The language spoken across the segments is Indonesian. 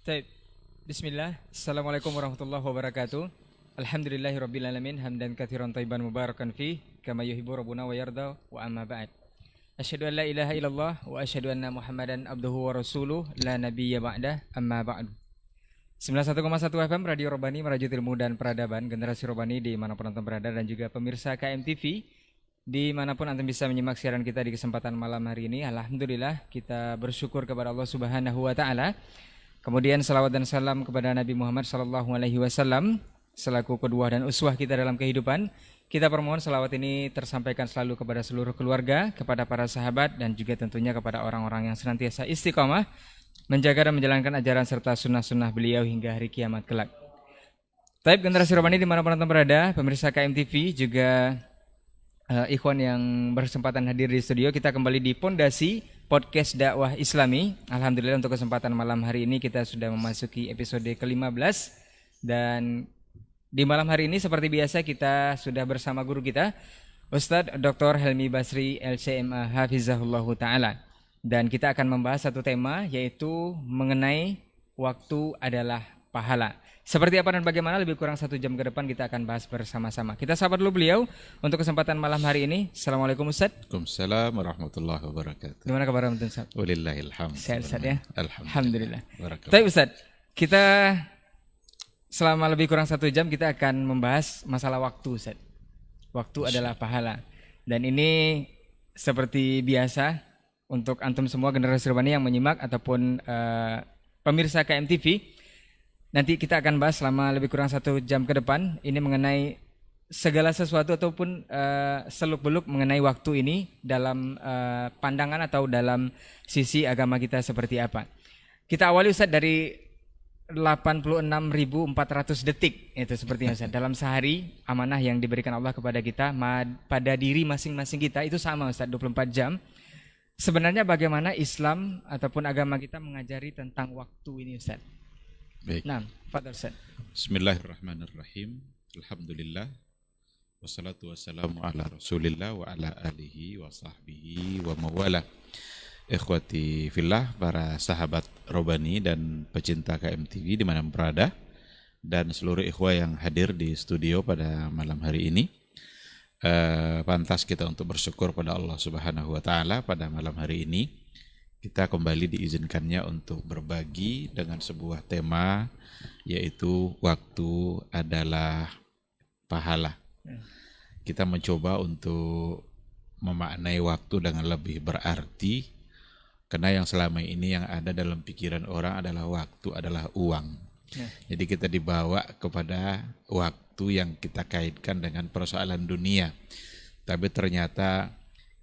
Baik. Bismillah. Assalamualaikum warahmatullahi wabarakatuh. Alhamdulillahirabbil alamin hamdan katsiran thayyiban mubarakan fi kama yuhibbu rabbuna wa yarda wa amma ba'd. Asyhadu an la ilaha illallah wa asyhadu anna Muhammadan abduhu wa rasuluh la nabiyya ba'dah amma ba'du. 91,1 FM Radio Robani merajut ilmu dan peradaban generasi Robani di manapun antum berada dan juga pemirsa KMTV dimanapun antum bisa menyimak siaran kita di kesempatan malam hari ini. Alhamdulillah kita bersyukur kepada Allah Subhanahu wa taala. Kemudian salawat dan salam kepada Nabi Muhammad sallallahu alaihi wasallam selaku kedua dan uswah kita dalam kehidupan. Kita permohon salawat ini tersampaikan selalu kepada seluruh keluarga, kepada para sahabat dan juga tentunya kepada orang-orang yang senantiasa istiqamah menjaga dan menjalankan ajaran serta sunnah-sunnah beliau hingga hari kiamat kelak. Taib generasi Robani dimanapun antum berada, pemirsa KMTV juga ikhwan yang berkesempatan hadir di studio, kita kembali di Pondasi Podcast Dakwah Islami. Alhamdulillah untuk kesempatan malam hari ini kita sudah memasuki episode ke-15 dan di malam hari ini seperti biasa kita sudah bersama guru kita Ustadz Dr. Helmi Basri LCMA Hafizahullah Ta'ala. Dan kita akan membahas satu tema yaitu mengenai waktu adalah pahala. Seperti apa dan bagaimana lebih kurang 1 jam ke depan kita akan bahas bersama-sama. Kita sapa dulu beliau untuk kesempatan malam hari ini. Assalamualaikum Ustaz. Waalaikumsalam warahmatullahi wabarakatuh. Gimana kabar Ustaz? Walillahilhamd. Sehat Ustaz ya? Alhamdulillah. Baik Ustaz, kita selama lebih kurang 1 jam kita akan membahas masalah waktu Ustaz. Waktu adalah pahala. Dan ini seperti biasa untuk antum semua generasi Robani yang menyimak ataupun pemirsa KMTV. Nanti kita akan bahas selama lebih kurang 1 jam ke depan ini mengenai segala sesuatu ataupun seluk-beluk mengenai waktu ini dalam pandangan atau dalam sisi agama kita seperti apa. Kita awali Ustaz dari 86.400 detik itu sepertinya Ustaz. Dalam sehari amanah yang diberikan Allah kepada kita pada diri masing-masing kita itu sama Ustaz, 24 jam. Sebenarnya bagaimana Islam ataupun agama kita mengajari tentang waktu ini Ustaz? Baik. Nah, Fadhil Ustaz. Bismillahirrahmanirrahim. Alhamdulillah. Wassalatu wassalamu ala Rasulillah wa ala alihi wa sahbihi wa mawala. Ikhwati fillah, para sahabat Robani dan pecinta KMTV di mana berada, dan seluruh ikhwah yang hadir di studio pada malam hari ini. Pantas kita untuk bersyukur pada Allah Subhanahu wa taala pada malam hari ini. Kita kembali diizinkannya untuk berbagi dengan sebuah tema yaitu waktu adalah pahala. Kita mencoba untuk memaknai waktu dengan lebih berarti, karena yang selama ini yang ada dalam pikiran orang adalah waktu adalah uang. Jadi kita dibawa kepada waktu yang kita kaitkan dengan persoalan dunia. Tapi ternyata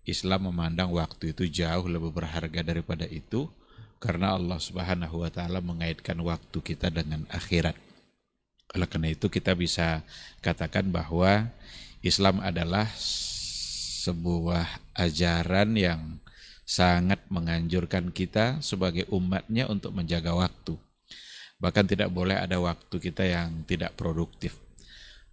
Islam memandang waktu itu jauh lebih berharga daripada itu, karena Allah Subhanahu wa taala mengaitkan waktu kita dengan akhirat. Oleh karena itu kita bisa katakan bahwa Islam adalah sebuah ajaran yang sangat menganjurkan kita sebagai umatnya untuk menjaga waktu. Bahkan tidak boleh ada waktu kita yang tidak produktif.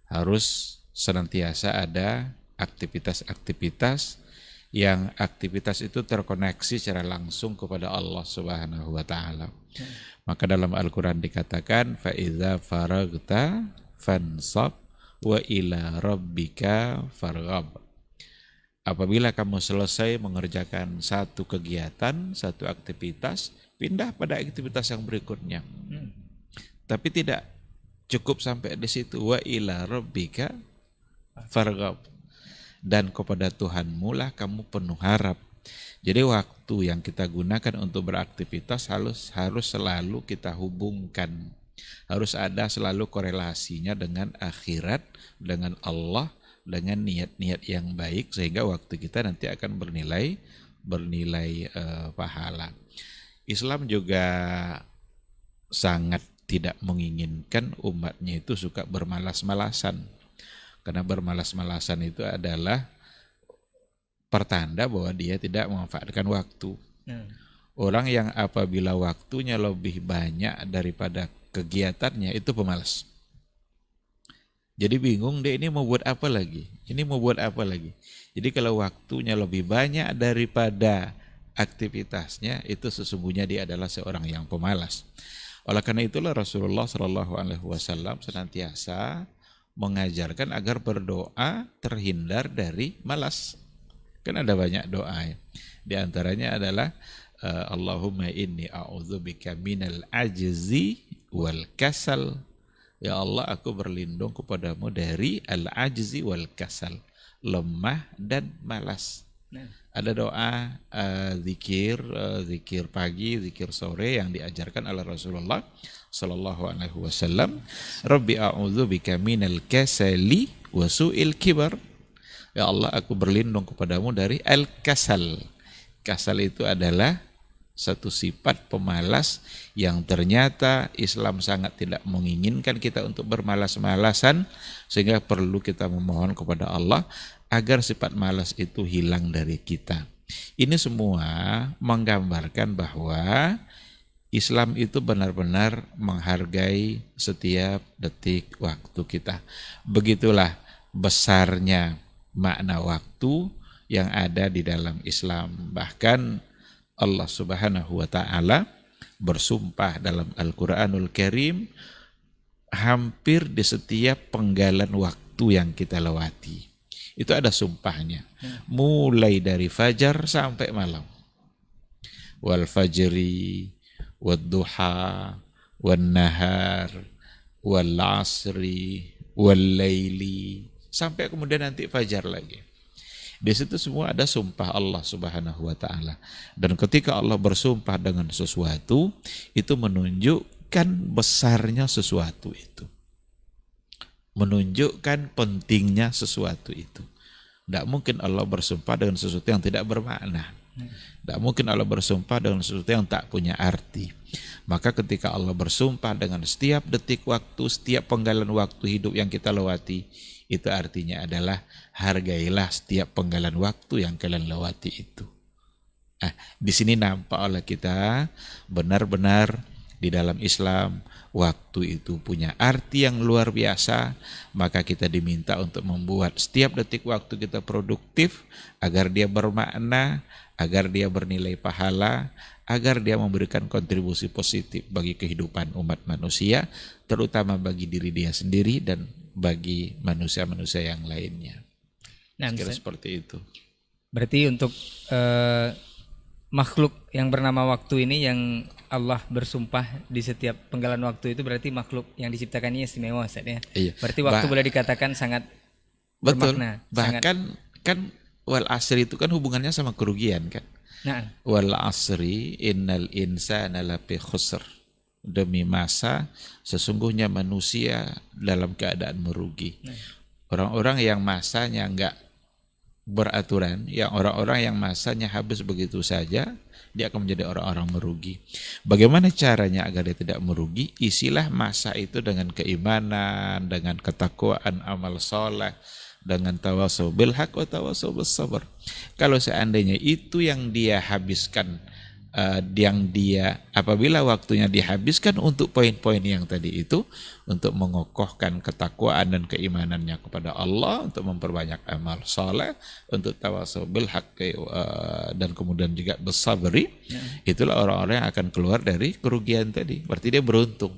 Harus senantiasa ada aktivitas-aktivitas yang aktivitas itu terkoneksi secara langsung kepada Allah Subhanahu wa taala. Maka dalam Al-Qur'an dikatakan fa iza faragta fansab wa ila rabbika farghab. Apabila kamu selesai mengerjakan satu kegiatan, satu aktivitas, pindah pada aktivitas yang berikutnya. Tapi tidak cukup sampai di situ, wa ila rabbika farghab. Dan kepada Tuhanmu lah kamu penuh harap. Jadi waktu yang kita gunakan untuk beraktivitas harus selalu kita hubungkan. Harus ada selalu korelasinya dengan akhirat, dengan Allah, dengan niat-niat yang baik, sehingga waktu kita nanti akan bernilai pahala. Islam juga sangat tidak menginginkan umatnya itu suka bermalas-malasan. Karena bermalas-malasan itu adalah pertanda bahwa dia tidak memanfaatkan waktu. Orang yang apabila waktunya lebih banyak daripada kegiatannya itu pemalas. Jadi bingung dia ini mau buat apa lagi? Ini mau buat apa lagi? Jadi kalau waktunya lebih banyak daripada aktivitasnya, itu sesungguhnya dia adalah seorang yang pemalas. Oleh karena itulah Rasulullah Shallallahu Alaihi Wasallam senantiasa mengajarkan agar berdoa terhindar dari malas. Kan ada banyak doa ya. Di antaranya adalah Allahumma inni a'udzubika minal ajzi wal kasal. Ya Allah, aku berlindung kepadamu dari al-ajzi wal kasal, lemah dan malas. Ada doa zikir pagi, zikir sore yang diajarkan oleh Rasulullah sallallahu alaihi wasallam. Rabbi a'udzubika minal kasali wa su'il kibar. Ya Allah, aku berlindung kepadamu dari al-kasal. Kasal itu adalah satu sifat pemalas yang ternyata Islam sangat tidak menginginkan kita untuk bermalas-malasan, sehingga perlu kita memohon kepada Allah agar sifat malas itu hilang dari kita. Ini semua menggambarkan bahwa Islam itu benar-benar menghargai setiap detik waktu kita. Begitulah besarnya makna waktu yang ada di dalam Islam. Bahkan Allah Subhanahu wa Ta'ala bersumpah dalam Al-Quranul Karim hampir di setiap penggalan waktu yang kita lewati. Itu ada sumpahnya. Mulai dari fajar sampai malam. Wal fajri, wad duha, wal nahar, wal asri, wal laili. Sampai kemudian nanti fajar lagi. Di situ semua ada sumpah Allah Subhanahu wa Ta'ala. Dan ketika Allah bersumpah dengan sesuatu, itu menunjukkan besarnya sesuatu itu. Menunjukkan pentingnya sesuatu itu. Tidak mungkin Allah bersumpah dengan sesuatu yang tidak bermakna. Tidak mungkin Allah bersumpah dengan sesuatu yang tak punya arti. Maka ketika Allah bersumpah dengan setiap detik waktu, setiap penggalan waktu hidup yang kita lewati, itu artinya adalah hargailah setiap penggalan waktu yang kalian lewati itu. Di sini nampak oleh kita benar-benar di dalam Islam waktu itu punya arti yang luar biasa. Maka kita diminta untuk membuat setiap detik waktu kita produktif agar dia bermakna, agar dia bernilai pahala, agar dia memberikan kontribusi positif bagi kehidupan umat manusia, terutama bagi diri dia sendiri dan bagi manusia-manusia yang lainnya. Nah, Kira seperti itu. Berarti untuk makhluk yang bernama waktu ini yang Allah bersumpah di setiap penggalan waktu itu berarti makhluk yang diciptakan ini istimewa, Ustaz ya. Iya. Berarti waktu boleh dikatakan sangat betul. bermakna. Bahkan kan wal asri itu kan hubungannya sama kerugian kan. Nah, Wal asri innal insana lafi khusr. Demi masa sesungguhnya manusia dalam keadaan merugi. Orang-orang yang masanya enggak beraturan, yang orang-orang yang masanya habis begitu saja, dia akan menjadi orang-orang merugi. Bagaimana caranya agar dia tidak merugi? Isilah masa itu dengan keimanan, dengan ketakwaan, amal soleh, dengan tawasau bil haq wa tawasau bis sabr. Kalau seandainya itu yang dia habiskan, apabila waktunya dihabiskan untuk poin-poin yang tadi itu, untuk mengokohkan ketakwaan dan keimanannya kepada Allah, untuk memperbanyak amal saleh, untuk tawasau bil haq dan kemudian juga bersabri, itulah orang-orang yang akan keluar dari kerugian tadi. Berarti dia beruntung.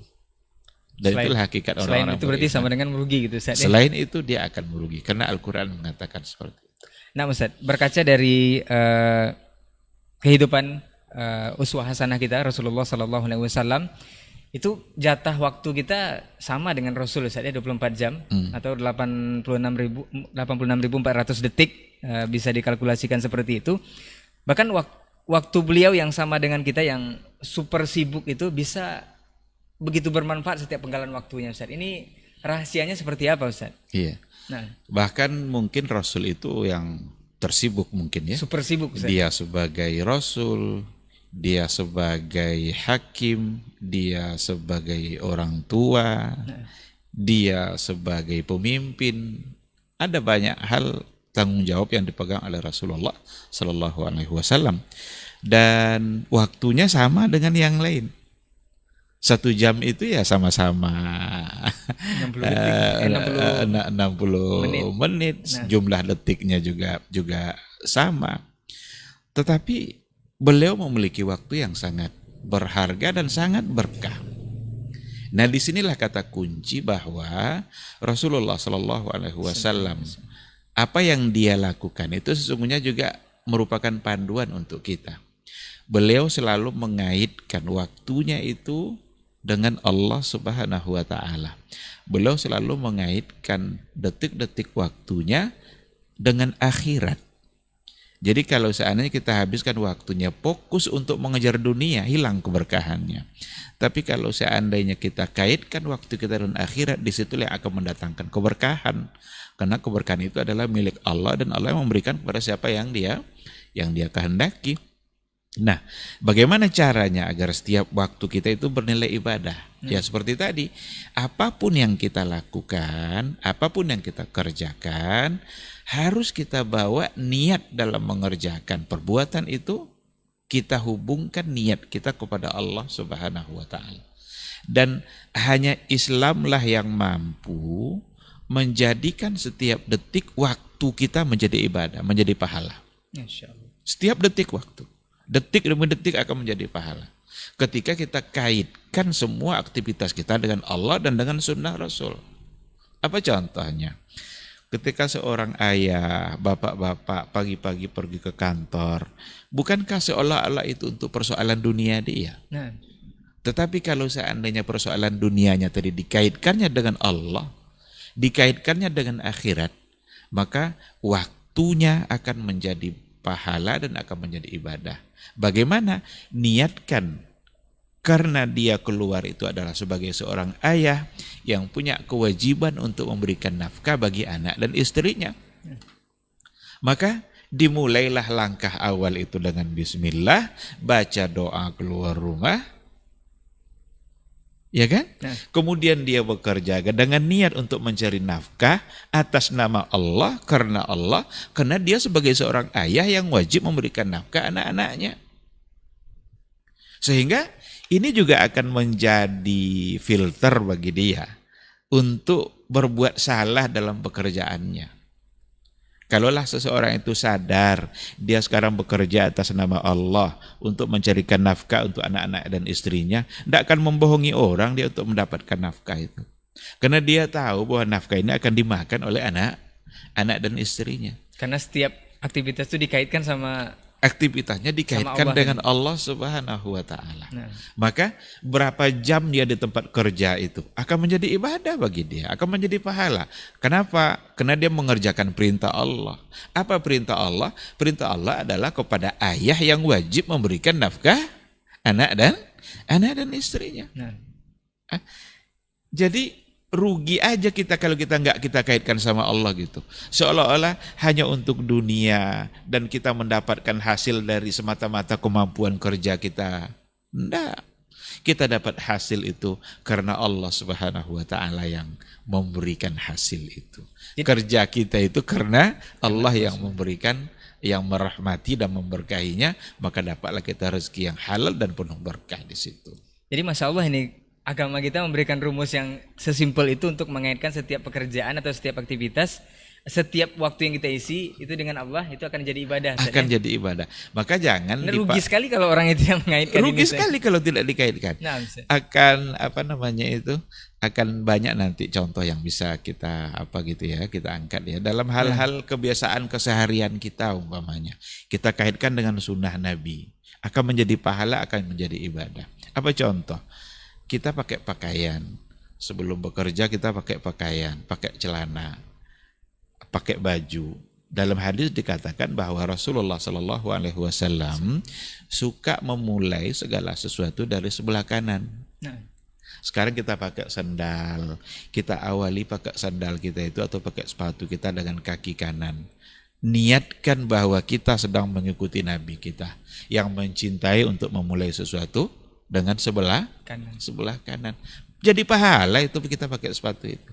Dan itulah hakikat orang-orang. Selain itu berarti sama dengan merugi gitu, Ustaz. Selain itu dia akan merugi karena Al-Quran mengatakan seperti itu. Nah, Ustaz, berkaca dari kehidupan uswah hasanah kita Rasulullah sallallahu alaihi wasallam, itu jatah waktu kita sama dengan Rasul, Ustaz ya, 24 jam atau 86.400 detik, bisa dikalkulasikan seperti itu. Bahkan waktu beliau yang sama dengan kita yang super sibuk itu bisa begitu bermanfaat setiap penggalan waktunya, Ustaz. Ini rahasianya seperti apa, Ustaz? Iya. Nah, bahkan mungkin Rasul itu yang tersibuk mungkin ya. Super sibuk, Ustaz. Dia sebagai Rasul, dia sebagai hakim, dia sebagai orang tua, dia sebagai pemimpin. Ada banyak hal tanggung jawab yang dipegang oleh Rasulullah Sallallahu Alaihi Wasallam, dan waktunya sama dengan yang lain. 1 jam itu ya sama-sama 60 detik, 60 menit. Jumlah detiknya juga sama. Tetapi beliau memiliki waktu yang sangat berharga dan sangat berkah. Nah, disinilah kata kunci bahwa Rasulullah Shallallahu Alaihi Wasallam apa yang dia lakukan itu sesungguhnya juga merupakan panduan untuk kita. Beliau selalu mengaitkan waktunya itu dengan Allah Subhanahu wa taala. Beliau selalu mengaitkan detik-detik waktunya dengan akhirat. Jadi kalau seandainya kita habiskan waktunya fokus untuk mengejar dunia, hilang keberkahannya. Tapi kalau seandainya kita kaitkan waktu kita dengan akhirat, disitulah yang akan mendatangkan keberkahan. Karena keberkahan itu adalah milik Allah dan Allah yang memberikan kepada siapa yang dia kehendaki. Nah, bagaimana caranya agar setiap waktu kita itu bernilai ibadah? Ya seperti tadi, apapun yang kita lakukan, apapun yang kita kerjakan, harus kita bawa niat dalam mengerjakan perbuatan itu, kita hubungkan niat kita kepada Allah Subhanahu wa taala. Dan hanya Islamlah yang mampu menjadikan setiap detik waktu kita menjadi ibadah, menjadi pahala. Masya Allah. Setiap detik waktu. Detik demi detik akan menjadi pahala. Ketika kita kaitkan semua aktivitas kita dengan Allah dan dengan sunnah Rasul. Apa contohnya? Ketika seorang ayah, bapak-bapak pagi-pagi pergi ke kantor, bukankah seolah-olah itu untuk persoalan dunia dia? Nah, Tetapi kalau seandainya persoalan dunianya tadi dikaitkannya dengan Allah, dikaitkannya dengan akhirat, maka waktunya akan menjadi pahala dan akan menjadi ibadah. Bagaimana? Niatkan karena dia keluar itu adalah sebagai seorang ayah yang punya kewajiban untuk memberikan nafkah bagi anak dan istrinya. Maka dimulailah langkah awal itu dengan bismillah, baca doa keluar rumah, ya kan? Nah. Kemudian dia bekerja dengan niat untuk mencari nafkah atas nama Allah, karena dia sebagai seorang ayah yang wajib memberikan nafkah anak-anaknya. Sehingga ini juga akan menjadi filter bagi dia untuk berbuat salah dalam pekerjaannya. Kalaulah seseorang itu sadar dia sekarang bekerja atas nama Allah untuk mencarikan nafkah untuk anak-anak dan istrinya, tidak akan membohongi orang dia untuk mendapatkan nafkah itu. Karena dia tahu bahwa nafkah ini akan dimakan oleh anak dan istrinya. karena setiap aktivitas itu dikaitkan sama Aktivitasnya dikaitkan Allah dengan Allah Subhanahu wa taala. Nah. Maka berapa jam dia di tempat kerja itu akan menjadi ibadah bagi dia, akan menjadi pahala. Kenapa? Karena dia mengerjakan perintah Allah. Apa perintah Allah? Perintah Allah adalah kepada ayah yang wajib memberikan nafkah anak dan istrinya. Nah. Jadi rugi aja kita kalau kita nggak kita kaitkan sama Allah gitu. Seolah-olah hanya untuk dunia dan kita mendapatkan hasil dari semata-mata kemampuan kerja kita. Enggak. Kita dapat hasil itu karena Allah Subhanahu wa taala yang memberikan hasil itu. Kerja kita itu karena Allah yang memberikan, yang merahmati dan memberkahinya, maka dapatlah kita rezeki yang halal dan penuh berkah di situ. Jadi Masya Allah ini agama kita memberikan rumus yang sesimpel itu untuk mengaitkan setiap pekerjaan atau setiap aktivitas, setiap waktu yang kita isi itu dengan Allah, itu akan jadi ibadah. Akan jadi ibadah. Maka jangan rugi sekali kalau orang itu yang mengaitkan rugi ini. Sekali kalau tidak dikaitkan. Nah, Akan banyak nanti contoh yang bisa kita kita angkat ya dalam hal-hal kebiasaan keseharian kita umpamanya. Kita kaitkan dengan sunnah Nabi. Akan menjadi pahala, akan menjadi ibadah. Apa contoh? Kita pakai pakaian. Sebelum bekerja kita pakai pakaian, pakai celana, pakai baju. Dalam hadis dikatakan bahwa Rasulullah Shallallahu Alaihi Wasallam suka memulai segala sesuatu dari sebelah kanan. Nah. Sekarang kita pakai sandal, kita awali pakai sandal kita itu atau pakai sepatu kita dengan kaki kanan. Niatkan bahwa kita sedang mengikuti Nabi kita yang mencintai untuk memulai sesuatu dengan sebelah kanan. Jadi pahala itu kita pakai sepatu itu.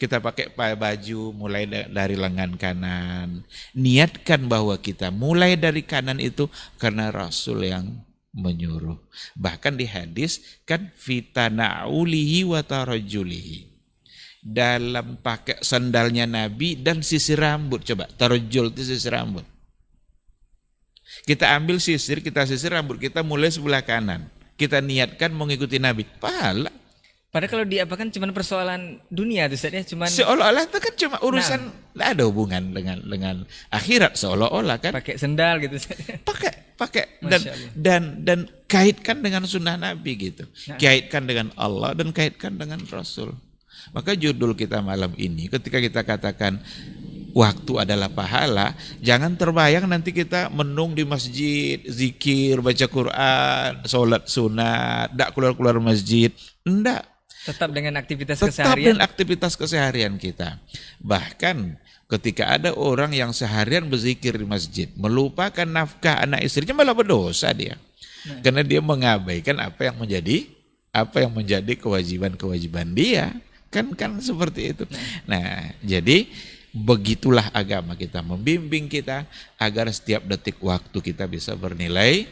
Kita pakai baju mulai dari lengan kanan. Niatkan bahwa kita mulai dari kanan itu karena Rasul yang menyuruh. Bahkan di hadis kan fitana'ulihi wa tarajulihi. Dalam pakai sandalnya Nabi dan sisir rambut. Coba tarajul itu sisir rambut. Kita ambil sisir, kita sisir rambut kita mulai sebelah kanan. Kita niatkan mengikuti Nabi, pahala. Padahal kalau diapakan cuma persoalan dunia tuh Ustaz ya, cuman Seolah-olah itu kan cuma urusan, tidak ada hubungan dengan akhirat, seolah-olah kan. pakai sendal gitu Ustaz. Pakai Masya Allah. dan kaitkan dengan sunnah Nabi gitu. Nah. Kaitkan dengan Allah dan kaitkan dengan Rasul. Maka judul kita malam ini ketika kita katakan waktu adalah pahala, jangan terbayang nanti kita menung di masjid, zikir, baca Quran, sholat sunat, tidak keluar-keluar masjid. Enggak. Tetap dengan aktivitas Tetap keseharian. dengan aktivitas keseharian kita. Bahkan ketika ada orang yang seharian berzikir di masjid, melupakan nafkah anak istrinya, malah berdosa dia. Karena dia mengabaikan apa yang menjadi kewajiban-kewajiban dia. Kan seperti itu. Nah, jadi begitulah agama kita membimbing kita agar setiap detik waktu kita bisa bernilai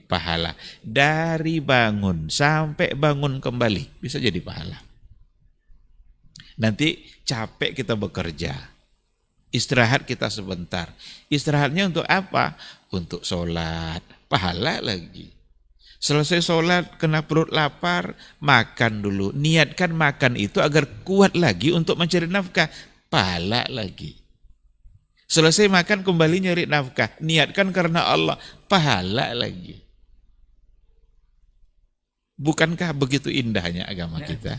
pahala. Dari bangun sampai bangun kembali bisa jadi pahala. Nanti capek kita bekerja, istirahat kita sebentar. Istirahatnya untuk apa? Untuk sholat, pahala lagi. Selesai sholat, kena perut lapar, makan dulu. Niatkan makan itu agar kuat lagi untuk mencari nafkah, pahala lagi. Selesai makan kembali nyari nafkah, niatkan karena Allah, pahala lagi. Bukankah begitu indahnya agama kita?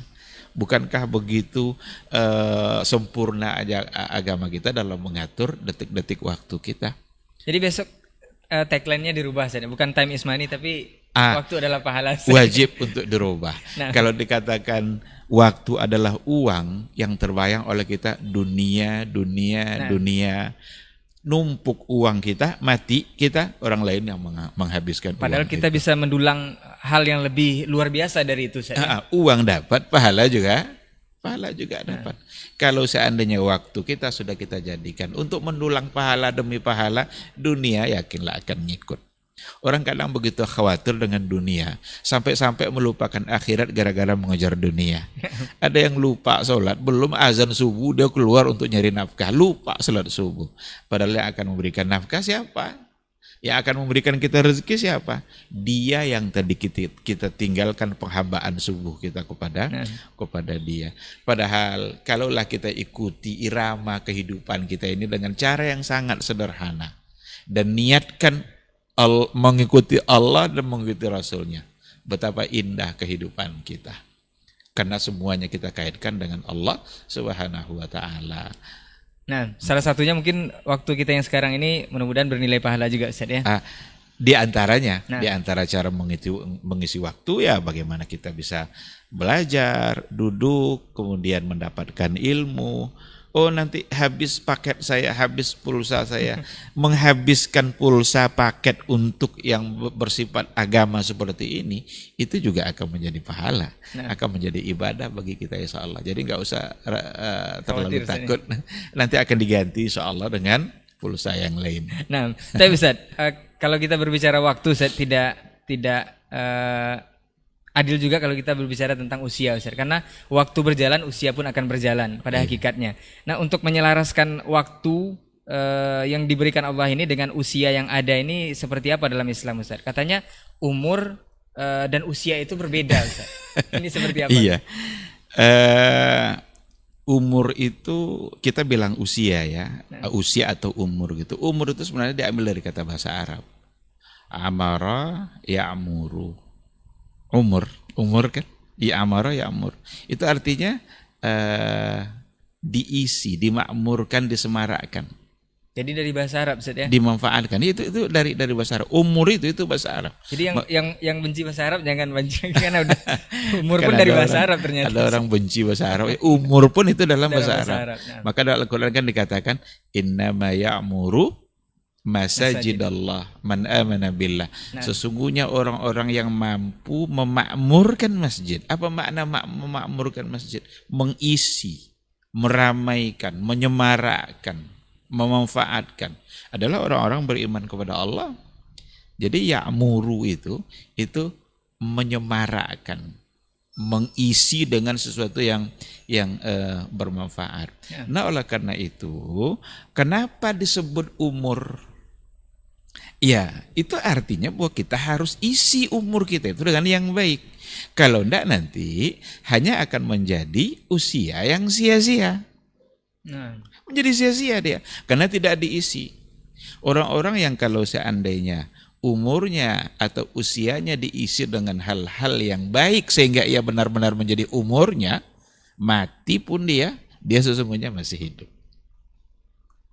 Bukankah begitu sempurna aja agama kita dalam mengatur detik-detik waktu kita? Jadi besok tagline-nya dirubah saja, bukan time is money tapi waktu adalah pahala. Wajib untuk dirubah. Nah. Kalau dikatakan waktu adalah uang, yang terbayang oleh kita dunia, numpuk uang kita, mati kita, orang lain yang menghabiskan. Padahal uang kita itu. bisa mendulang hal yang lebih luar biasa dari itu saja. Uang dapat, pahala juga dapat. Kalau seandainya waktu kita sudah kita jadikan untuk mendulang pahala demi pahala, dunia yakinlah akan ngikut. Orang kadang begitu khawatir dengan dunia, sampai-sampai melupakan akhirat gara-gara mengejar dunia. Ada yang lupa sholat, belum azan subuh dia keluar untuk nyari nafkah, lupa sholat subuh. Padahal yang akan memberikan nafkah siapa? Yang akan memberikan kita rezeki siapa? Dia yang tadi kita tinggalkan penghambaan subuh kita kepada dia. Padahal kalaulah kita ikuti irama kehidupan kita ini dengan cara yang sangat sederhana dan niatkan mengikuti Allah dan mengikuti Rasulnya, betapa indah kehidupan kita. Karena semuanya kita kaitkan dengan Allah Subhanahu wa ta'ala. Nah, salah satunya mungkin waktu kita yang sekarang ini mudah-mudahan bernilai pahala juga Ustaz ya. Di antaranya, di antara cara mengisi waktu ya bagaimana kita bisa belajar, duduk, kemudian mendapatkan ilmu. Oh nanti habis paket saya, habis pulsa saya, menghabiskan pulsa paket untuk yang bersifat agama seperti ini, itu juga akan menjadi pahala, akan menjadi ibadah bagi kita insya Allah. Jadi nggak usah terlalu takut, nanti akan diganti insya Allah dengan pulsa yang lain. Nah, tapi Ustaz, kalau kita berbicara waktu, Ustaz, tidak adil juga kalau kita berbicara tentang usia, Ustaz. Karena waktu berjalan, usia pun akan berjalan pada hakikatnya. Nah, untuk menyelaraskan waktu yang diberikan Allah ini dengan usia yang ada ini seperti apa dalam Islam, Ustaz? Katanya umur dan usia itu berbeda, Ustaz. Ini seperti apa? Iya. Umur itu kita bilang usia ya, usia atau umur gitu. Umur itu sebenarnya diambil dari kata bahasa Arab. Amara ya'muru. Umur kan? Ya amara ya'mur. Itu artinya diisi, dimakmurkan, disemarakkan. Jadi dari bahasa Arab, Ustaz ya? Dimanfaatkan. Itu dari bahasa Arab. Umur itu bahasa Arab. Jadi yang benci bahasa Arab jangan benci karena udah umur pun dari bahasa Arab ternyata. Ada orang benci bahasa Arab. Umur pun itu dalam bahasa Arab. Nah. Maka dalam Al-Qur'an kan dikatakan innama ya'muru masajidallah man amana billah. Sesungguhnya orang-orang yang mampu memakmurkan masjid. Apa makna memakmurkan masjid? Mengisi, meramaikan, menyemarakkan, memanfaatkan adalah orang-orang beriman kepada Allah. Jadi ya'muru itu menyemarakkan, mengisi dengan sesuatu yang bermanfaat. Nah, oleh karena itu, kenapa disebut umur? Ya, itu artinya bahwa kita harus isi umur kita itu dengan yang baik. Kalau enggak nanti hanya akan menjadi usia yang sia-sia. Nah, Menjadi sia-sia dia karena tidak diisi. Orang-orang yang kalau seandainya umurnya atau usianya diisi dengan hal-hal yang baik sehingga ia benar-benar menjadi umurnya, mati pun dia sesungguhnya masih hidup.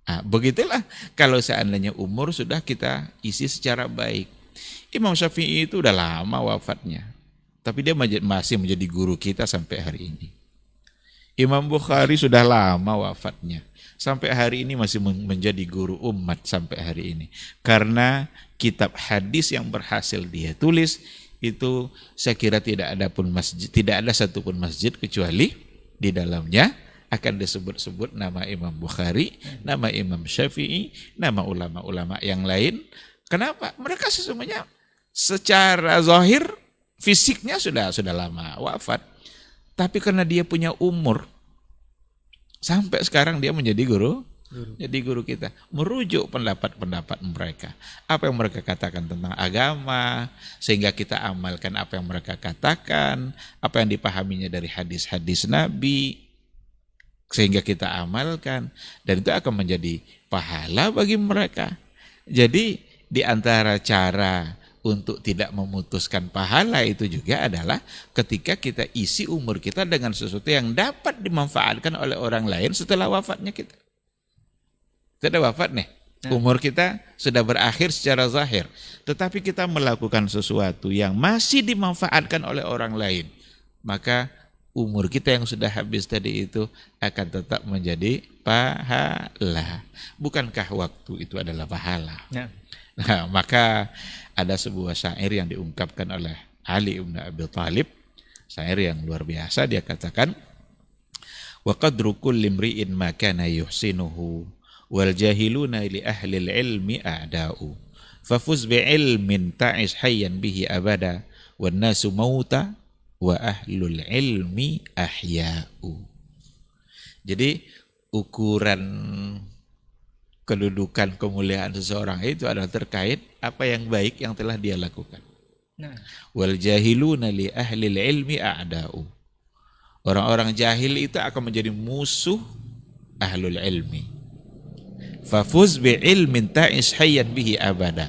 Nah, begitulah kalau seandainya umur sudah kita isi secara baik. Imam Syafi'i itu udah lama wafatnya, tapi dia masih menjadi guru kita sampai hari ini. Imam Bukhari sudah lama wafatnya, sampai hari ini masih menjadi guru umat sampai hari ini. Karena kitab hadis yang berhasil dia tulis itu saya kira tidak ada satupun masjid kecuali di dalamnya akan disebut-sebut nama Imam Bukhari, nama Imam Syafi'i, nama ulama-ulama yang lain. Kenapa? Mereka sesungguhnya secara zahir fisiknya sudah lama wafat. Tapi karena dia punya umur, sampai sekarang dia menjadi guru. Jadi guru kita merujuk pendapat-pendapat mereka. Apa yang mereka katakan tentang agama, sehingga kita amalkan apa yang mereka katakan, apa yang dipahaminya dari hadis-hadis Nabi, sehingga kita amalkan, dan itu akan menjadi pahala bagi mereka. Jadi di antara cara untuk tidak memutuskan pahala itu juga adalah ketika kita isi umur kita dengan sesuatu yang dapat dimanfaatkan oleh orang lain setelah wafatnya kita. Sudah wafat nih, umur kita sudah berakhir secara zahir, tetapi kita melakukan sesuatu yang masih dimanfaatkan oleh orang lain, maka umur kita yang sudah habis tadi itu akan tetap menjadi pahala. Bukankah waktu itu adalah pahala? Ya. Nah, maka ada sebuah syair yang diungkapkan oleh Ali bin Abi Thalib, syair yang luar biasa. Dia katakan, wa qadru kulli imri'in ma kana yuhsinuhu wal jahiluna li ahli ilmi a'da'u fafuz bi ilmin ta'ish hayyan bihi abada wan nasu mauta wa ahlul ilmi ahya'u. Jadi ukuran kedudukan kemuliaan seseorang itu adalah terkait apa yang baik yang telah dia lakukan. Wal jahiluna li ahli ilmi a'da'u. Orang-orang jahil itu akan menjadi musuh ahlul ilmi. Fafuz bi ilmin ta'ish hayyan bihi abada.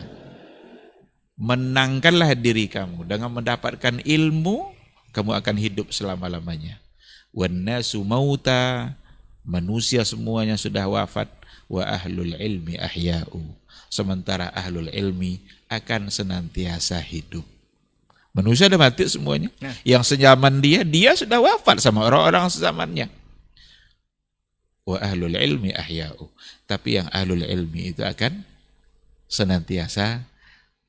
Menangkanlah diri kamu dengan mendapatkan ilmu, kamu akan hidup selama-lamanya. Wan nasu mauta, manusia semuanya sudah wafat. Wa ahlul ilmi ahya'u, sementara ahlul ilmi akan senantiasa hidup. Manusia sudah mati semuanya. Yang sejaman dia sudah wafat sama orang-orang sezamannya. Wa ahlul ilmi ahya'u, tapi yang ahlul ilmi itu akan senantiasa